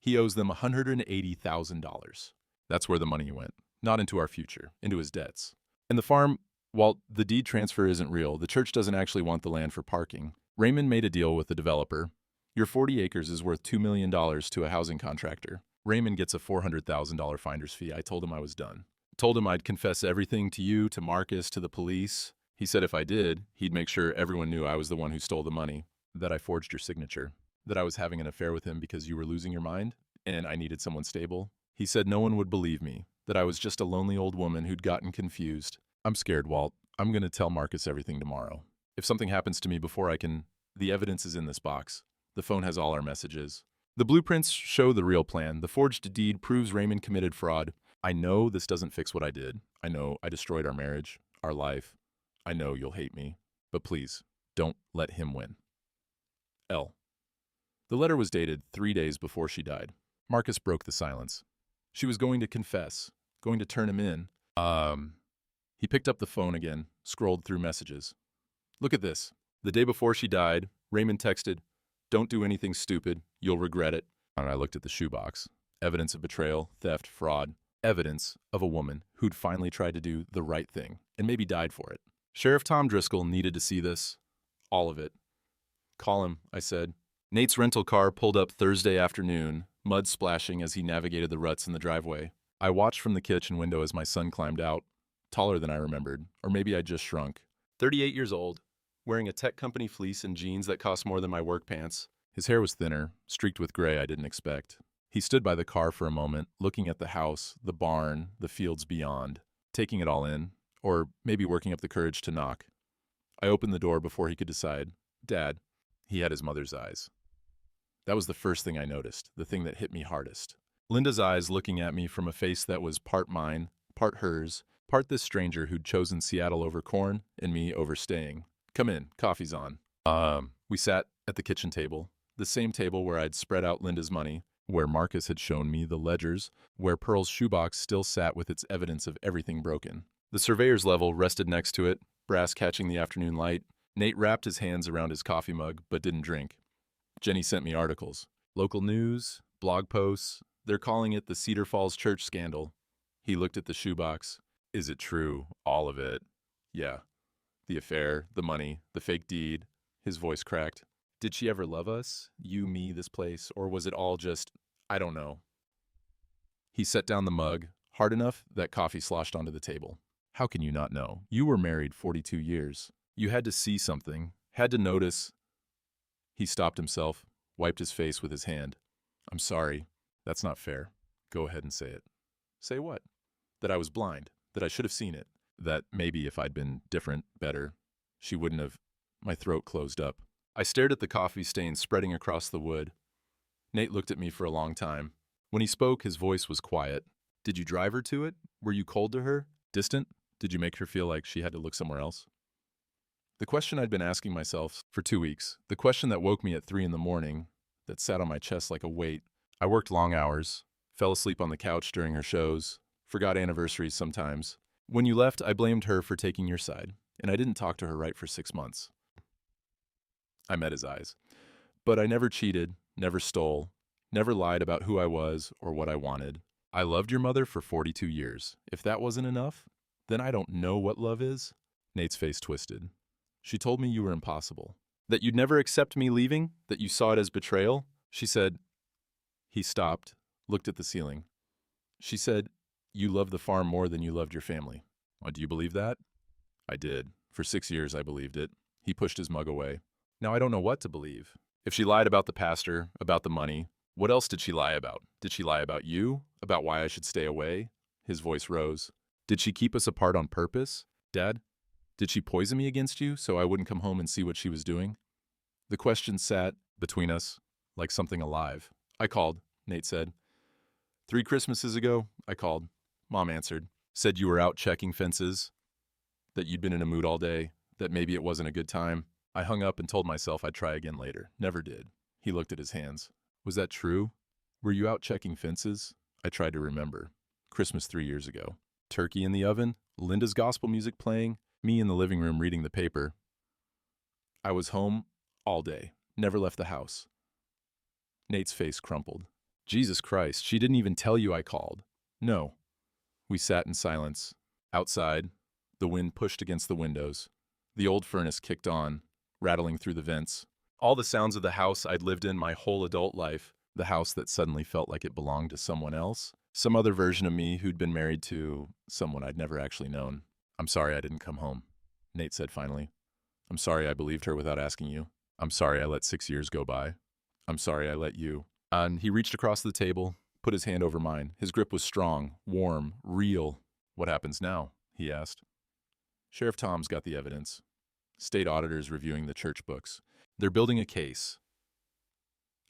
He owes them $180,000. That's where the money went. Not into our future, into his debts. And the farm, while the deed transfer isn't real, the church doesn't actually want the land for parking. Raymond made a deal with the developer. Your 40 acres is worth $2 million to a housing contractor. Raymond gets a $400,000 finder's fee. I told him I was done. Told him I'd confess everything to you, to Marcus, to the police. He said if I did, he'd make sure everyone knew I was the one who stole the money, that I forged your signature, that I was having an affair with him because you were losing your mind, and I needed someone stable. He said no one would believe me, that I was just a lonely old woman who'd gotten confused. I'm scared, Walt. I'm going to tell Marcus everything tomorrow. If something happens to me before I can, the evidence is in this box. The phone has all our messages. The blueprints show the real plan. The forged deed proves Raymond committed fraud. I know this doesn't fix what I did. I know I destroyed our marriage, our life. I know you'll hate me. But please, don't let him win. L. The letter was dated 3 days before she died. Marcus broke the silence. She was going to confess, going to turn him in. He picked up the phone again, scrolled through messages. Look at this. The day before she died, Raymond texted, "Don't do anything stupid. You'll regret it." And I looked at the shoebox. Evidence of betrayal, theft, fraud. Evidence of a woman who'd finally tried to do the right thing and maybe died for it. Sheriff Tom Driscoll needed to see this. All of it. Call him, I said. Nate's rental car pulled up Thursday afternoon, mud splashing as he navigated the ruts in the driveway. I watched from the kitchen window as my son climbed out, taller than I remembered, or maybe I just shrunk. 38 years old, wearing a tech company fleece and jeans that cost more than my work pants. His hair was thinner, streaked with gray I didn't expect. He stood by the car for a moment, looking at the house, the barn, the fields beyond, taking it all in, or maybe working up the courage to knock. I opened the door before he could decide. Dad. He had his mother's eyes. That was the first thing I noticed, the thing that hit me hardest. Linda's eyes looking at me from a face that was part mine, part hers, part this stranger who'd chosen Seattle over corn and me over staying. Come in, coffee's on. We sat at the kitchen table, the same table where I'd spread out Linda's money, where Marcus had shown me the ledgers, where Pearl's shoebox still sat with its evidence of everything broken. The surveyor's level rested next to it, brass catching the afternoon light. Nate wrapped his hands around his coffee mug, but didn't drink. Jenny sent me articles. Local news, blog posts, They're calling it the Cedar Falls church scandal. He looked at the shoebox. Is it true? All of it? Yeah. The affair, the money, the fake deed. His voice cracked. Did she ever love us? You, me, this place? Or was it all just, I don't know? He set down the mug, hard enough that coffee sloshed onto the table. How can you not know? You were married 42 years. You had to see something, had to notice. He stopped himself, wiped his face with his hand. I'm sorry. That's not fair. Go ahead and say it. Say what? That I was blind, that I should have seen it, that maybe if I'd been different, better, she wouldn't have. My throat closed up. I stared at the coffee stains spreading across the wood. Nate looked at me for a long time. When he spoke, his voice was quiet. Did you drive her to it? Were you cold to her? Distant? Did you make her feel like she had to look somewhere else? The question I'd been asking myself for 2 weeks, the question that woke me at 3 in the morning, that sat on my chest like a weight. I worked long hours, fell asleep on the couch during her shows, forgot anniversaries sometimes. When you left, I blamed her for taking your side, and I didn't talk to her right for 6 months. I met his eyes. But I never cheated, never stole, never lied about who I was or what I wanted. I loved your mother for 42 years. If that wasn't enough, then I don't know what love is. Nate's face twisted. She told me you were impossible. That you'd never accept me leaving? That you saw it as betrayal? She said. He stopped, looked at the ceiling. She said, you love the farm more than you loved your family. Oh, do you believe that? I did. For 6 years, I believed it. He pushed his mug away. Now I don't know what to believe. If she lied about the pastor, about the money, what else did she lie about? Did she lie about you? About why I should stay away? His voice rose. Did she keep us apart on purpose? Dad, did she poison me against you so I wouldn't come home and see what she was doing? The question sat between us like something alive. I called, Nate said. 3 Christmases ago, I called. Mom answered. Said you were out checking fences, that you'd been in a mood all day, that maybe it wasn't a good time. I hung up and told myself I'd try again later. Never did. He looked at his hands. Was that true? Were you out checking fences? I tried to remember. Christmas 3 years ago. Turkey in the oven, Linda's gospel music playing, me in the living room reading the paper. I was home all day, never left the house. Nate's face crumpled. Jesus Christ, she didn't even tell you I called. No. We sat in silence. Outside, the wind pushed against the windows. The old furnace kicked on, rattling through the vents. All the sounds of the house I'd lived in my whole adult life, the house that suddenly felt like it belonged to someone else, some other version of me who'd been married to someone I'd never actually known. I'm sorry I didn't come home, Nate said finally. I'm sorry I believed her without asking you. I'm sorry I let 6 years go by. I'm sorry I let you. And he reached across the table, put his hand over mine. His grip was strong, warm, real. What happens now? He asked. Sheriff Tom's got the evidence. State auditors reviewing the church books. They're building a case.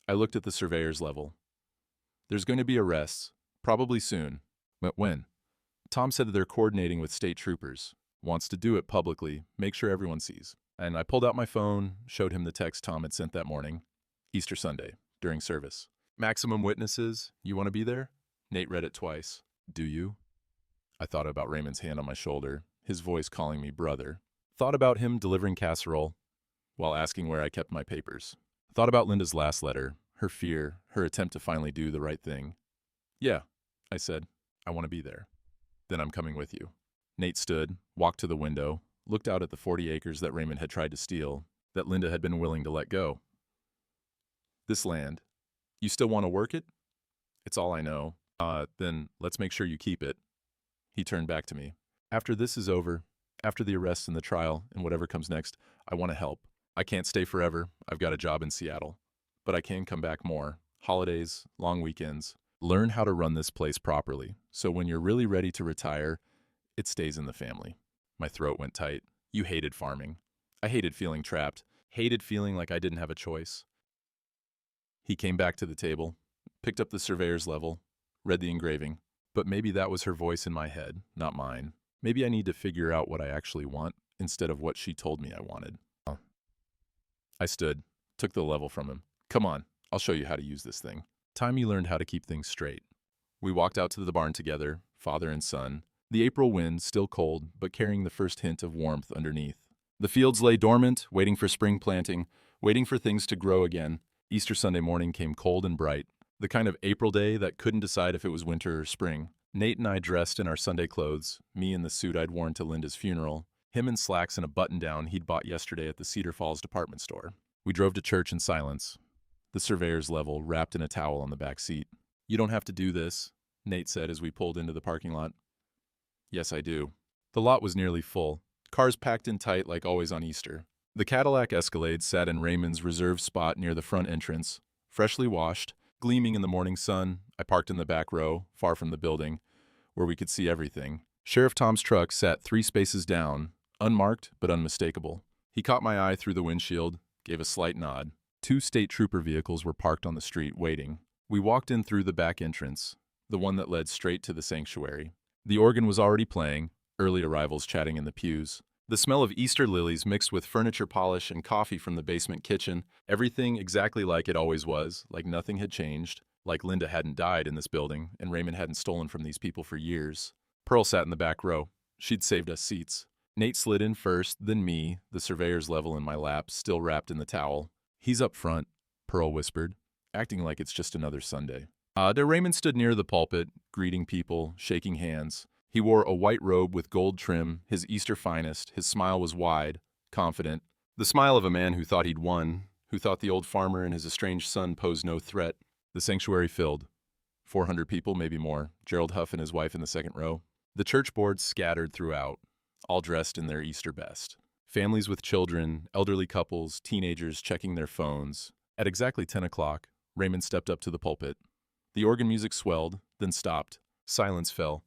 I looked at the surveyor's level. There's going to be arrests, probably soon. But when? Tom said that they're coordinating with state troopers. Wants to do it publicly, make sure everyone sees. And I pulled out my phone, showed him the text Tom had sent that morning. Easter Sunday, during service. Maximum witnesses, you want to be there? Nate read it twice. Do you? I thought about Raymond's hand on my shoulder, his voice calling me brother. Thought about him delivering casserole while asking where I kept my papers. Thought about Linda's last letter, her fear, her attempt to finally do the right thing. Yeah, I said, I want to be there. Then I'm coming with you. Nate stood, walked to the window, looked out at the 40 acres that Raymond had tried to steal, that Linda had been willing to let go. This land, you still want to work it? It's all I know. Then let's make sure you keep it. He turned back to me. After this is over, after the arrests and the trial and whatever comes next, I want to help. I can't stay forever. I've got a job in Seattle. But I can come back more. Holidays, long weekends. Learn how to run this place properly, so when you're really ready to retire, it stays in the family. My throat went tight. You hated farming. I hated feeling trapped. Hated feeling like I didn't have a choice. He came back to the table, picked up the surveyor's level, read the engraving. But maybe that was her voice in my head, not mine. Maybe I need to figure out what I actually want instead of what she told me I wanted. I stood, took the level from him. Come on, I'll show you how to use this thing. Time you learned how to keep things straight. We walked out to the barn together, father and son. The April wind still cold, but carrying the first hint of warmth underneath. The fields lay dormant, waiting for spring planting, waiting for things to grow again. Easter Sunday morning came cold and bright. The kind of April day that couldn't decide if it was winter or spring. Nate and I dressed in our Sunday clothes, me in the suit I'd worn to Linda's funeral, him in slacks and a button-down he'd bought yesterday at the Cedar Falls department store. We drove to church in silence, the surveyor's level wrapped in a towel on the back seat. "You don't have to do this," Nate said as we pulled into the parking lot. "Yes, I do." The lot was nearly full, cars packed in tight like always on Easter. The Cadillac Escalade sat in Raymond's reserved spot near the front entrance, freshly washed, gleaming in the morning sun. I parked in the back row, far from the building, where we could see everything. Sheriff Tom's truck sat 3 spaces down, unmarked but unmistakable. He caught my eye through the windshield, gave a slight nod. 2 state trooper vehicles were parked on the street, waiting. We walked in through the back entrance, the one that led straight to the sanctuary. The organ was already playing, early arrivals chatting in the pews. The smell of Easter lilies mixed with furniture polish and coffee from the basement kitchen, everything exactly like it always was, like nothing had changed, like Linda hadn't died in this building and Raymond hadn't stolen from these people for years. Pearl sat in the back row. She'd saved us seats. Nate slid in first, then me, the surveyor's level in my lap, still wrapped in the towel. "He's up front," Pearl whispered, acting like it's just another Sunday. Raymond stood near the pulpit, greeting people, shaking hands. He wore a white robe with gold trim, his Easter finest. His smile was wide, confident. The smile of a man who thought he'd won, who thought the old farmer and his estranged son posed no threat. The sanctuary filled. 400 people, maybe more. Gerald Huff and his wife in the second row. The church boards scattered throughout, all dressed in their Easter best. Families with children, elderly couples, teenagers checking their phones. At exactly 10 o'clock, Raymond stepped up to the pulpit. The organ music swelled, then stopped. Silence fell.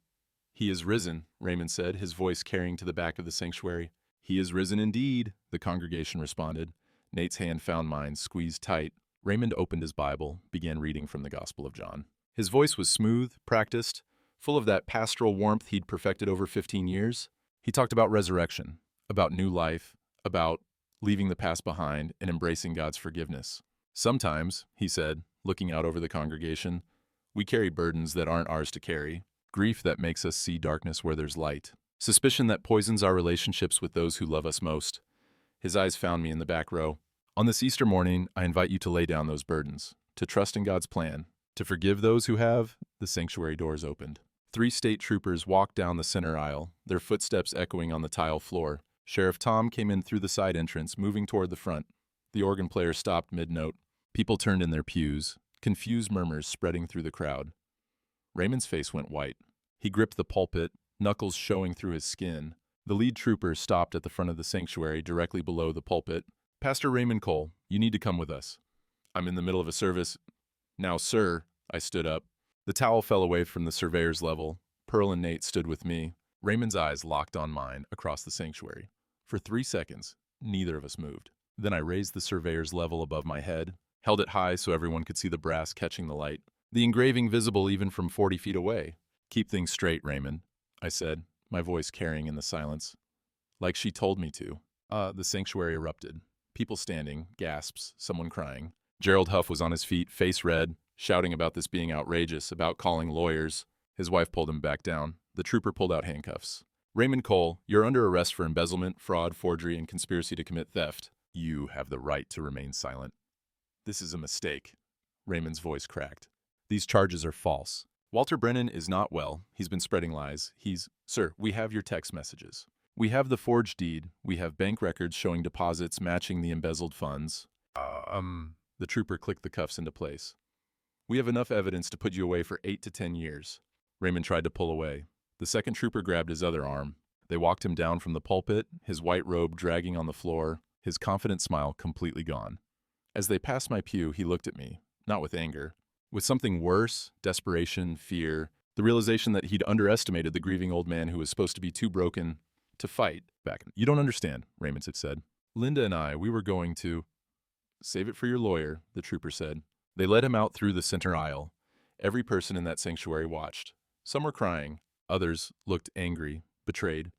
"He is risen," Raymond said, his voice carrying to the back of the sanctuary. "He is risen indeed," the congregation responded. Nate's hand found mine, squeezed tight. Raymond opened his Bible, began reading from the Gospel of John. His voice was smooth, practiced, full of that pastoral warmth he'd perfected over 15 years. He talked about resurrection, about new life, about leaving the past behind and embracing God's forgiveness. "Sometimes," he said, looking out over the congregation, "we carry burdens that aren't ours to carry. Grief that makes us see darkness where there's light. Suspicion that poisons our relationships with those who love us most." His eyes found me in the back row. "On this Easter morning, I invite you to lay down those burdens, to trust in God's plan, to forgive those who have." The sanctuary doors opened. 3 state troopers walked down the center aisle, their footsteps echoing on the tile floor. Sheriff Tom came in through the side entrance, moving toward the front. The organ player stopped mid-note. People turned in their pews, confused murmurs spreading through the crowd. Raymond's face went white. He gripped the pulpit, knuckles showing through his skin. The lead trooper stopped at the front of the sanctuary, directly below the pulpit. "Pastor Raymond Cole, you need to come with us." "I'm in the middle of a service." "Now, sir," I stood up. The towel fell away from the surveyor's level. Pearl and Nate stood with me. Raymond's eyes locked on mine across the sanctuary. For 3 seconds, neither of us moved. Then I raised the surveyor's level above my head, held it high so everyone could see the brass catching the light, the engraving visible even from 40 feet away. "Keep things straight, Raymond," I said, my voice carrying in the silence. "Like she told me to." The sanctuary erupted. People standing, gasps, someone crying. Gerald Huff was on his feet, face red, shouting about this being outrageous, about calling lawyers. His wife pulled him back down. The trooper pulled out handcuffs. "Raymond Cole, you're under arrest for embezzlement, fraud, forgery, and conspiracy to commit theft. You have the right to remain silent." "This is a mistake." Raymond's voice cracked. "These charges are false. Walter Brennan is not well. He's been spreading lies. Sir, we have your text messages. We have the forged deed. We have bank records showing deposits matching the embezzled funds." The trooper clicked the cuffs into place. "We have enough evidence to put you away for 8 to 10 years. Raymond tried to pull away. The second trooper grabbed his other arm. They walked him down from the pulpit, his white robe dragging on the floor, his confident smile completely gone. As they passed my pew, he looked at me, not with anger, with something worse, desperation, fear, the realization that he'd underestimated the grieving old man who was supposed to be too broken to fight back. "You don't understand," Raymond had said. "Linda and I, we were going to—" "Save it for your lawyer," the trooper said. They led him out through the center aisle. Every person in that sanctuary watched. Some were crying. Others looked angry, betrayed.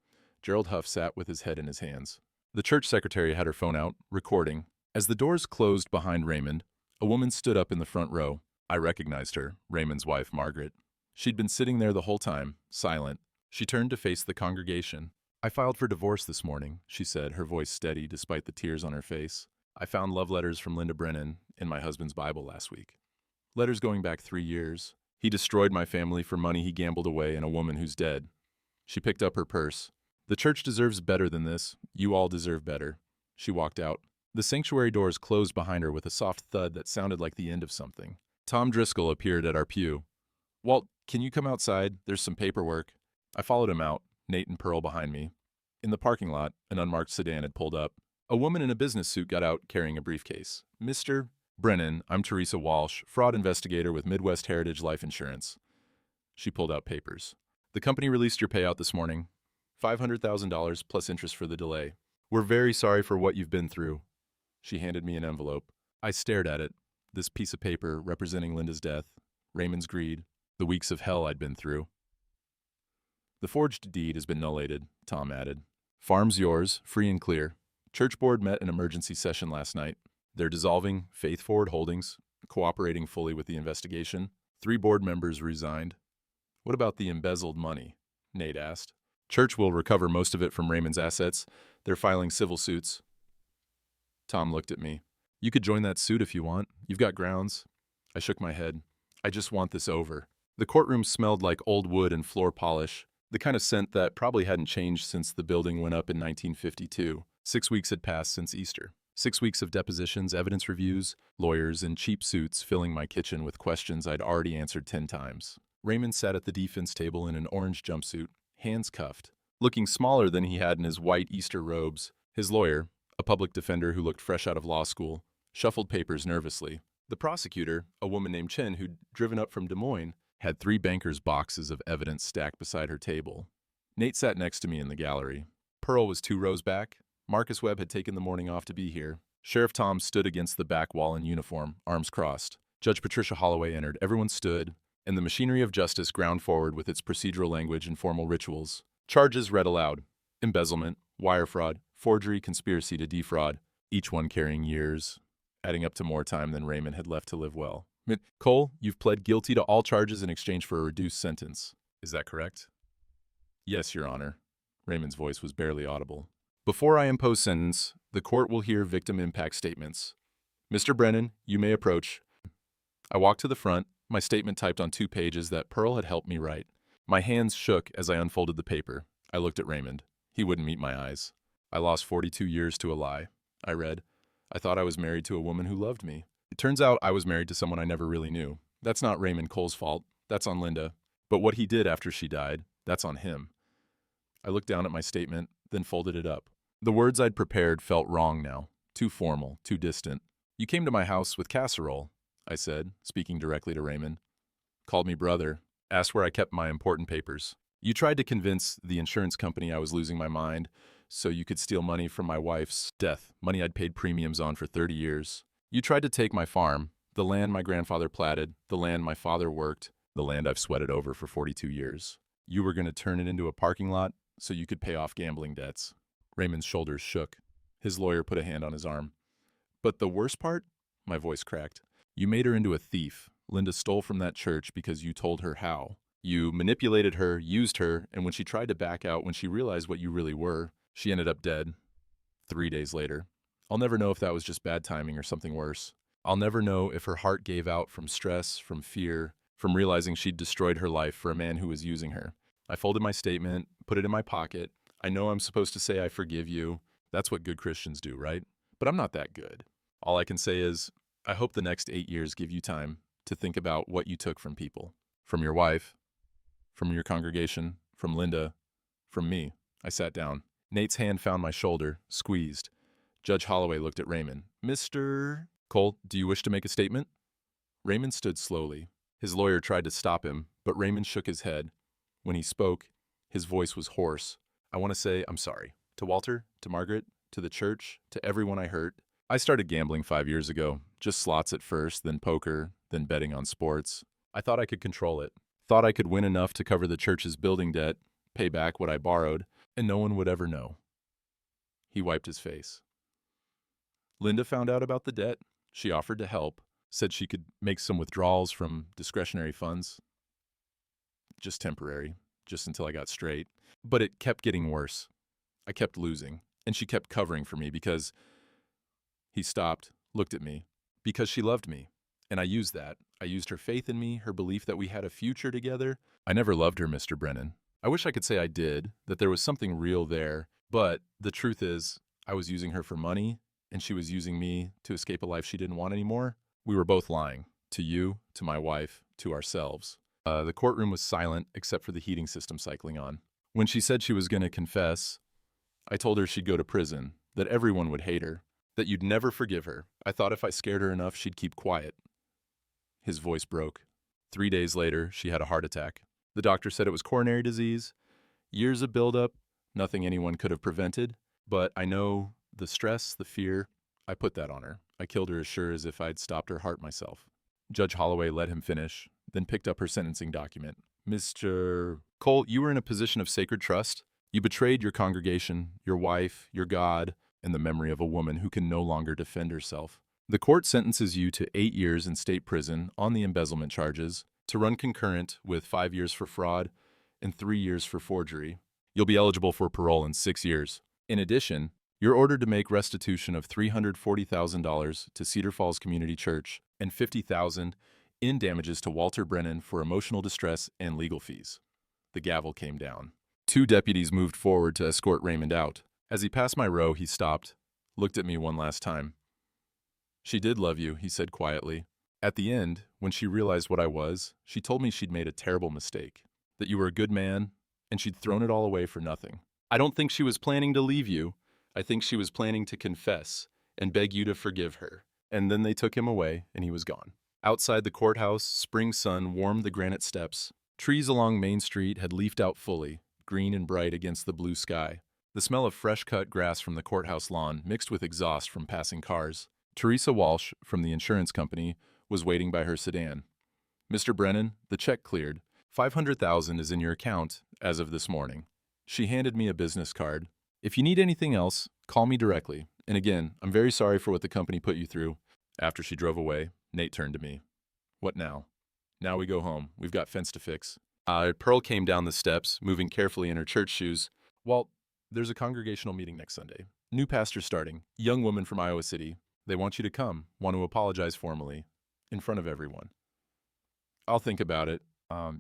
Gerald Huff sat with his head in his hands. The church secretary had her phone out, recording. As the doors closed behind Raymond, a woman stood up in the front row. I recognized her, Raymond's wife, Margaret. She'd been sitting there the whole time, silent. She turned to face the congregation. "I filed for divorce this morning," she said, her voice steady despite the tears on her face. "I found love letters from Linda Brennan in my husband's Bible last week." Letters going back 3 years. He destroyed my family for money he gambled away and a woman who's dead. She picked up her purse. The church deserves better than this. You all deserve better. She walked out. The sanctuary doors closed behind her with a soft thud that sounded like the end of something. Tom Driscoll appeared at our pew. Walt, can you come outside? There's some paperwork. I followed him out, Nate and Pearl behind me. In the parking lot, an unmarked sedan had pulled up. A woman in a business suit got out carrying a briefcase. Mr. Brennan, I'm Teresa Walsh, fraud investigator with Midwest Heritage Life Insurance. She pulled out papers. The company released your payout this morning. $500,000 plus interest for the delay. We're very sorry for what you've been through. She handed me an envelope. I stared at it. This piece of paper representing Linda's death, Raymond's greed, the weeks of hell I'd been through. The forged deed has been nullated, Tom added. Farm's yours, free and clear. Church board met in emergency session last night. They're dissolving Faith Forward Holdings, cooperating fully with the investigation. 3 board members resigned. What about the embezzled money? Nate asked. Church will recover most of it from Raymond's assets. They're filing civil suits. Tom looked at me. You could join that suit if you want. You've got grounds. I shook my head. I just want this over. The courtroom smelled like old wood and floor polish, the kind of scent that probably hadn't changed since the building went up in 1952. 6 weeks had passed since Easter. 6 weeks of depositions, evidence reviews, lawyers in cheap suits filling my kitchen with questions I'd already answered 10 times. Raymond sat at the defense table in an orange jumpsuit, hands cuffed, looking smaller than he had in his white Easter robes. His lawyer, a public defender who looked fresh out of law school, shuffled papers nervously. The prosecutor, a woman named Chen who'd driven up from Des Moines, had 3 banker's boxes of evidence stacked beside her table. Nate sat next to me in the gallery. Pearl was 2 rows back. Marcus Webb had taken the morning off to be here. Sheriff Tom stood against the back wall in uniform, arms crossed. Judge Patricia Holloway entered. Everyone stood, and the machinery of justice ground forward with its procedural language and formal rituals. Charges read aloud. Embezzlement, wire fraud, forgery, conspiracy to defraud, each one carrying years, adding up to more time than Raymond had left to live well. Cole, you've pled guilty to all charges in exchange for a reduced sentence. Is that correct? Yes, Your Honor. Raymond's voice was barely audible. Before I impose sentence, the court will hear victim impact statements. Mr. Brennan, you may approach. I walked to the front, my statement typed on 2 pages that Pearl had helped me write. My hands shook as I unfolded the paper. I looked at Raymond. He wouldn't meet my eyes. I lost 42 years to a lie. I read. I thought I was married to a woman who loved me. It turns out I was married to someone I never really knew. That's not Raymond Cole's fault. That's on Linda. But what he did after she died, that's on him. I looked down at my statement, then folded it up. The words I'd prepared felt wrong now, too formal, too distant. You came to my house with casserole, I said, speaking directly to Raymond. Called me brother, asked where I kept my important papers. You tried to convince the insurance company I was losing my mind, so you could steal money from my wife's death, money I'd paid premiums on for 30 years. You tried to take my farm, the land my grandfather platted, the land my father worked, the land I've sweated over for 42 years. You were going to turn it into a parking lot so you could pay off gambling debts. Raymond's shoulders shook. His lawyer put a hand on his arm. But the worst part? My voice cracked. You made her into a thief. Linda stole from that church because you told her how. You manipulated her, used her, and when she tried to back out, when she realized what you really were, she ended up dead 3 days later. I'll never know if that was just bad timing or something worse. I'll never know if her heart gave out from stress, from fear, from realizing she'd destroyed her life for a man who was using her. I folded my statement, put it in my pocket. I know I'm supposed to say I forgive you. That's what good Christians do, right? But I'm not that good. All I can say is, I hope the next 8 years give you time to think about what you took from people. From your wife, from your congregation, from Linda, from me. I sat down. Nate's hand found my shoulder, squeezed. Judge Holloway looked at Raymond. Mr. Cole, do you wish to make a statement? Raymond stood slowly. His lawyer tried to stop him, but Raymond shook his head. When he spoke, his voice was hoarse. I want to say I'm sorry. To Walter, to Margaret, to the church, to everyone I hurt. I started gambling 5 years ago. Just slots at first, then poker, then betting on sports. I thought I could control it. Thought I could win enough to cover the church's building debt, pay back what I borrowed, and no one would ever know. He wiped his face. Linda found out about the debt. She offered to help, said she could make some withdrawals from discretionary funds. Just temporary, just until I got straight. But it kept getting worse. I kept losing, and she kept covering for me because... He stopped, looked at me. Because she loved me. And I used that. I used her faith in me, her belief that we had a future together. I never loved her, Mr. Brennan. I wish I could say I did, that there was something real there, but the truth is, I was using her for money, and she was using me to escape a life she didn't want anymore. We were both lying. To you, to my wife, to ourselves. The courtroom was silent except for the heating system cycling on. When she said she was going to confess, I told her she'd go to prison, that everyone would hate her, that you'd never forgive her. I thought if I scared her enough, she'd keep quiet. His voice broke. 3 days later, she had a heart attack. The doctor said it was coronary disease. Years of buildup, nothing anyone could have prevented. But I know the stress, the fear, I put that on her. I killed her as sure as if I'd stopped her heart myself. Judge Holloway let him finish, then picked up her sentencing document. Mr. Cole, you were in a position of sacred trust. You betrayed your congregation, your wife, your God, and the memory of a woman who can no longer defend herself. The court sentences you to 8 years in state prison on the embezzlement charges, to run concurrent with 5 years for fraud and 3 years for forgery. You'll be eligible for parole in 6 years. In addition, you're ordered to make restitution of $340,000 to Cedar Falls Community Church and $50,000 in damages to Walter Brennan for emotional distress and legal fees. The gavel came down. 2 deputies moved forward to escort Raymond out. As he passed my row, he stopped, looked at me one last time. She did love you, he said quietly. At the end, when she realized what I was, she told me she'd made a terrible mistake, that you were a good man, and she'd thrown it all away for nothing. I don't think she was planning to leave you. I think she was planning to confess and beg you to forgive her. And then they took him away, and he was gone. Outside the courthouse, spring sun warmed the granite steps. Trees along Main Street had leafed out fully, green and bright against the blue sky. The smell of fresh-cut grass from the courthouse lawn mixed with exhaust from passing cars. Teresa Walsh, from the insurance company, was waiting by her sedan. Mr. Brennan, the check cleared. $500,000 is in your account as of this morning. She handed me a business card. If you need anything else, call me directly. And again, I'm very sorry for what the company put you through. After she drove away, Nate turned to me. What now? Now we go home. We've got fence to fix. Pearl came down the steps, moving carefully in her church shoes. Walt, there's a congregational meeting next Sunday. New pastor starting. Young woman from Iowa City. They want you to come. Want to apologize formally. In front of everyone. I'll think about it.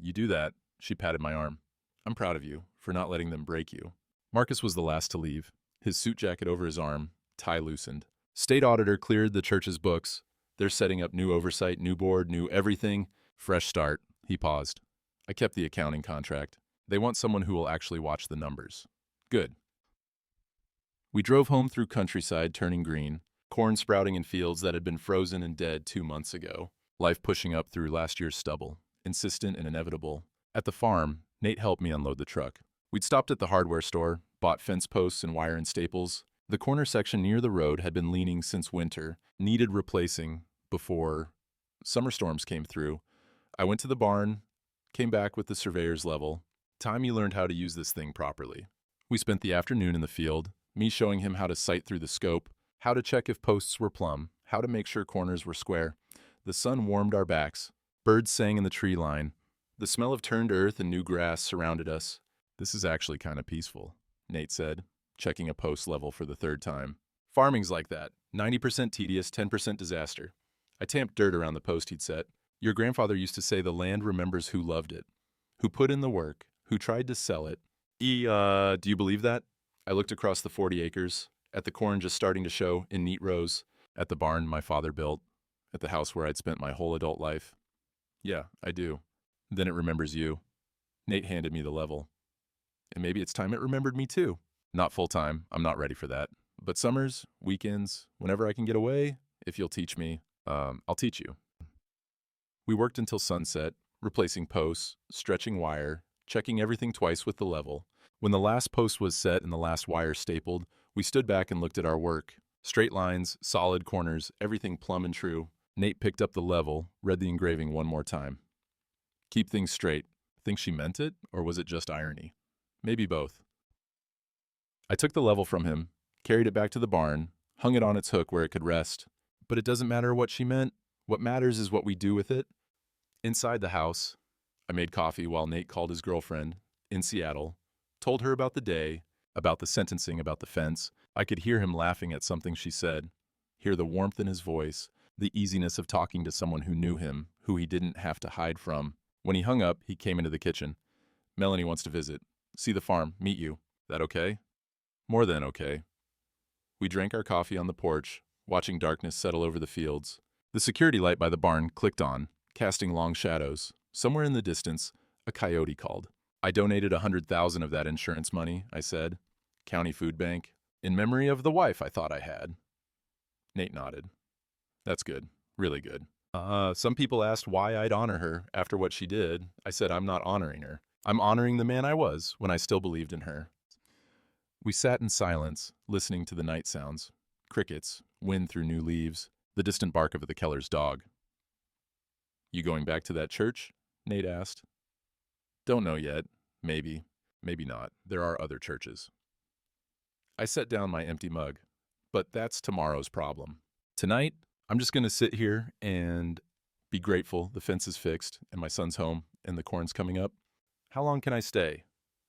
You do that. She patted my arm. I'm proud of you for not letting them break you. Marcus was the last to leave. His suit jacket over his arm, tie loosened. State auditor cleared the church's books. They're setting up new oversight, new board, new everything. Fresh start. He paused. I kept the accounting contract. They want someone who will actually watch the numbers. Good. We drove home through countryside turning green, corn sprouting in fields that had been frozen and dead 2 months ago, life pushing up through last year's stubble, insistent and inevitable. At the farm, Nate helped me unload the truck. We'd stopped at the hardware store, bought fence posts and wire and staples. The corner section near the road had been leaning since winter, needed replacing before summer storms came through. I went to the barn, came back with the surveyor's level. Time you learned how to use this thing properly. We spent the afternoon in the field, me showing him how to sight through the scope, how to check if posts were plumb, how to make sure corners were square. The sun warmed our backs. Birds sang in the tree line. The smell of turned earth and new grass surrounded us. This is actually kind of peaceful, Nate said, checking a post level for the 3rd time. Farming's like that. 90% tedious, 10% disaster. I tamped dirt around the post he'd set. Your grandfather used to say the land remembers who loved it, who put in the work, who tried to sell it. Do you believe that? I looked across the 40 acres, at the corn just starting to show in neat rows, at the barn my father built, at the house where I'd spent my whole adult life. Yeah, I do. Then it remembers you. Nate handed me the level. And maybe it's time it remembered me too. Not full time, I'm not ready for that. But summers, weekends, whenever I can get away, if you'll teach me, I'll teach you. We worked until sunset, replacing posts, stretching wire, checking everything twice with the level. When the last post was set and the last wire stapled, we stood back and looked at our work. Straight lines, solid corners, everything plumb and true. Nate picked up the level, read the engraving one more time. Keep things straight. Think she meant it, or was it just irony? Maybe both. I took the level from him, carried it back to the barn, hung it on its hook where it could rest. But it doesn't matter what she meant. What matters is what we do with it. Inside the house, I made coffee while Nate called his girlfriend, in Seattle, told her about the day, about the sentencing, about the fence. I could hear him laughing at something she said, hear the warmth in his voice, The easiness of talking to someone who knew him, who he didn't have to hide from. When he hung up, he came into the kitchen. Melanie wants to visit. See the farm. Meet you. That okay? More than okay. We drank our coffee on the porch, watching darkness settle over the fields. The security light by the barn clicked on, casting long shadows. Somewhere in the distance, a coyote called. I donated $100,000 of that insurance money, I said. County Food Bank. In memory of the wife I thought I had. Nate nodded. That's good. Really good. Some people asked why I'd honor her after what she did. I said I'm not honoring her. I'm honoring the man I was when I still believed in her. We sat in silence, listening to the night sounds. Crickets, wind through new leaves, the distant bark of the Keller's dog. You going back to that church? Nate asked. Don't know yet. Maybe. Maybe not. There are other churches. I set down my empty mug. But that's tomorrow's problem. Tonight, I'm just going to sit here and be grateful the fence is fixed and my son's home and the corn's coming up. How long can I stay?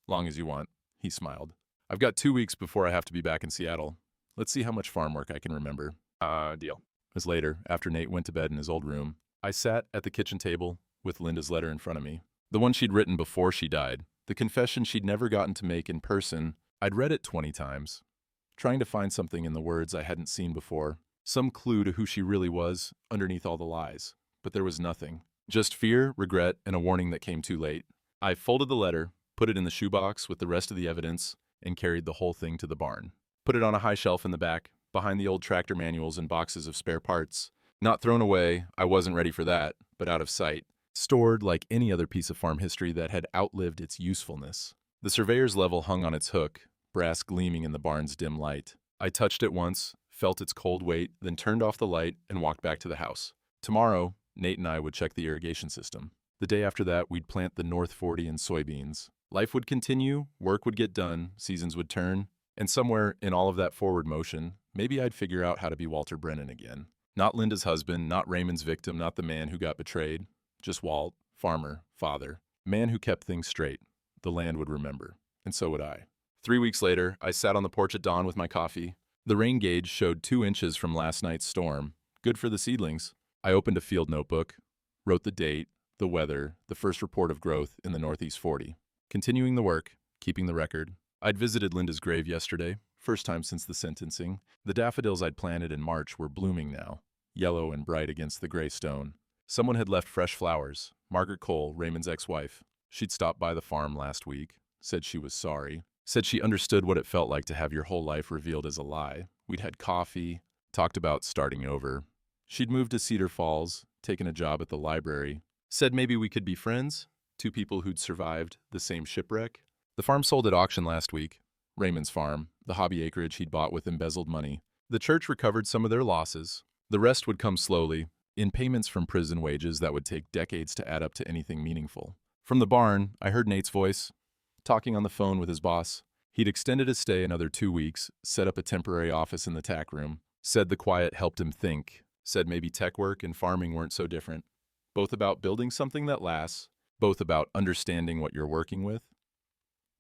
Long as you want, he smiled. I've got 2 weeks before I have to be back in Seattle. Let's see how much farm work I can remember. Deal. As later, after Nate went to bed in his old room, I sat at the kitchen table with Linda's letter in front of me. The one she'd written before she died. The confession she'd never gotten to make in person. I'd read it 20 times, trying to find something in the words I hadn't seen before. Some clue to who she really was underneath all the lies. But there was nothing. Just fear, regret, and a warning that came too late. I folded the letter, put it in the shoebox with the rest of the evidence, and carried the whole thing to the barn. Put it on a high shelf in the back, behind the old tractor manuals and boxes of spare parts. Not thrown away, I wasn't ready for that, but out of sight. Stored like any other piece of farm history that had outlived its usefulness. The surveyor's level hung on its hook, brass gleaming in the barn's dim light. I touched it once, felt its cold weight, then turned off the light and walked back to the house. Tomorrow, Nate and I would check the irrigation system. The day after that, we'd plant the North 40 and soybeans. Life would continue, work would get done, seasons would turn, and somewhere in all of that forward motion, maybe I'd figure out how to be Walter Brennan again. Not Linda's husband, not Raymond's victim, not the man who got betrayed. Just Walt, farmer, father, man who kept things straight. The land would remember, and so would I. 3 weeks later, I sat on the porch at dawn with my coffee. The rain gauge showed 2 inches from last night's storm. Good for the seedlings. I opened a field notebook, wrote the date, the weather, the first report of growth in the Northeast 40. Continuing the work, keeping the record. I'd visited Linda's grave yesterday, first time since the sentencing. The daffodils I'd planted in March were blooming now, yellow and bright against the gray stone. Someone had left fresh flowers. Margaret Cole, Raymond's ex-wife. She'd stopped by the farm last week, said she was sorry, said she understood what it felt like to have your whole life revealed as a lie. We'd had coffee, talked about starting over. She'd moved to Cedar Falls, taken a job at the library, said maybe we could be friends, 2 people who'd survived the same shipwreck. The farm sold at auction last week. Raymond's farm, the hobby acreage he'd bought with embezzled money. The church recovered some of their losses. The rest would come slowly, in payments from prison wages that would take decades to add up to anything meaningful. From the barn, I heard Nate's voice, talking on the phone with his boss. He'd extended his stay another 2 weeks, set up a temporary office in the tack room, said the quiet helped him think, said maybe tech work and farming weren't so different. Both about building something that lasts, both about understanding what you're working with.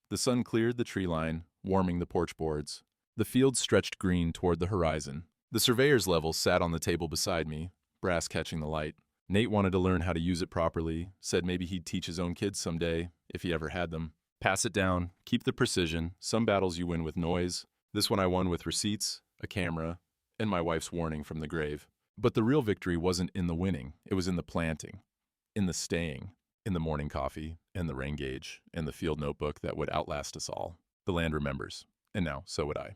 The sun cleared the tree line, warming the porch boards. The field stretched green toward the horizon. The surveyor's level sat on the table beside me, brass catching the light. Nate wanted to learn how to use it properly, said maybe he'd teach his own kids someday, if he ever had them. Pass it down, keep the precision. Some battles you win with noise. This one I won with receipts, a camera, and my wife's warning from the grave. But the real victory wasn't in the winning, it was in the planting, in the staying, in the morning coffee, and the rain gauge, and the field notebook that would outlast us all. The land remembers, and now so would I.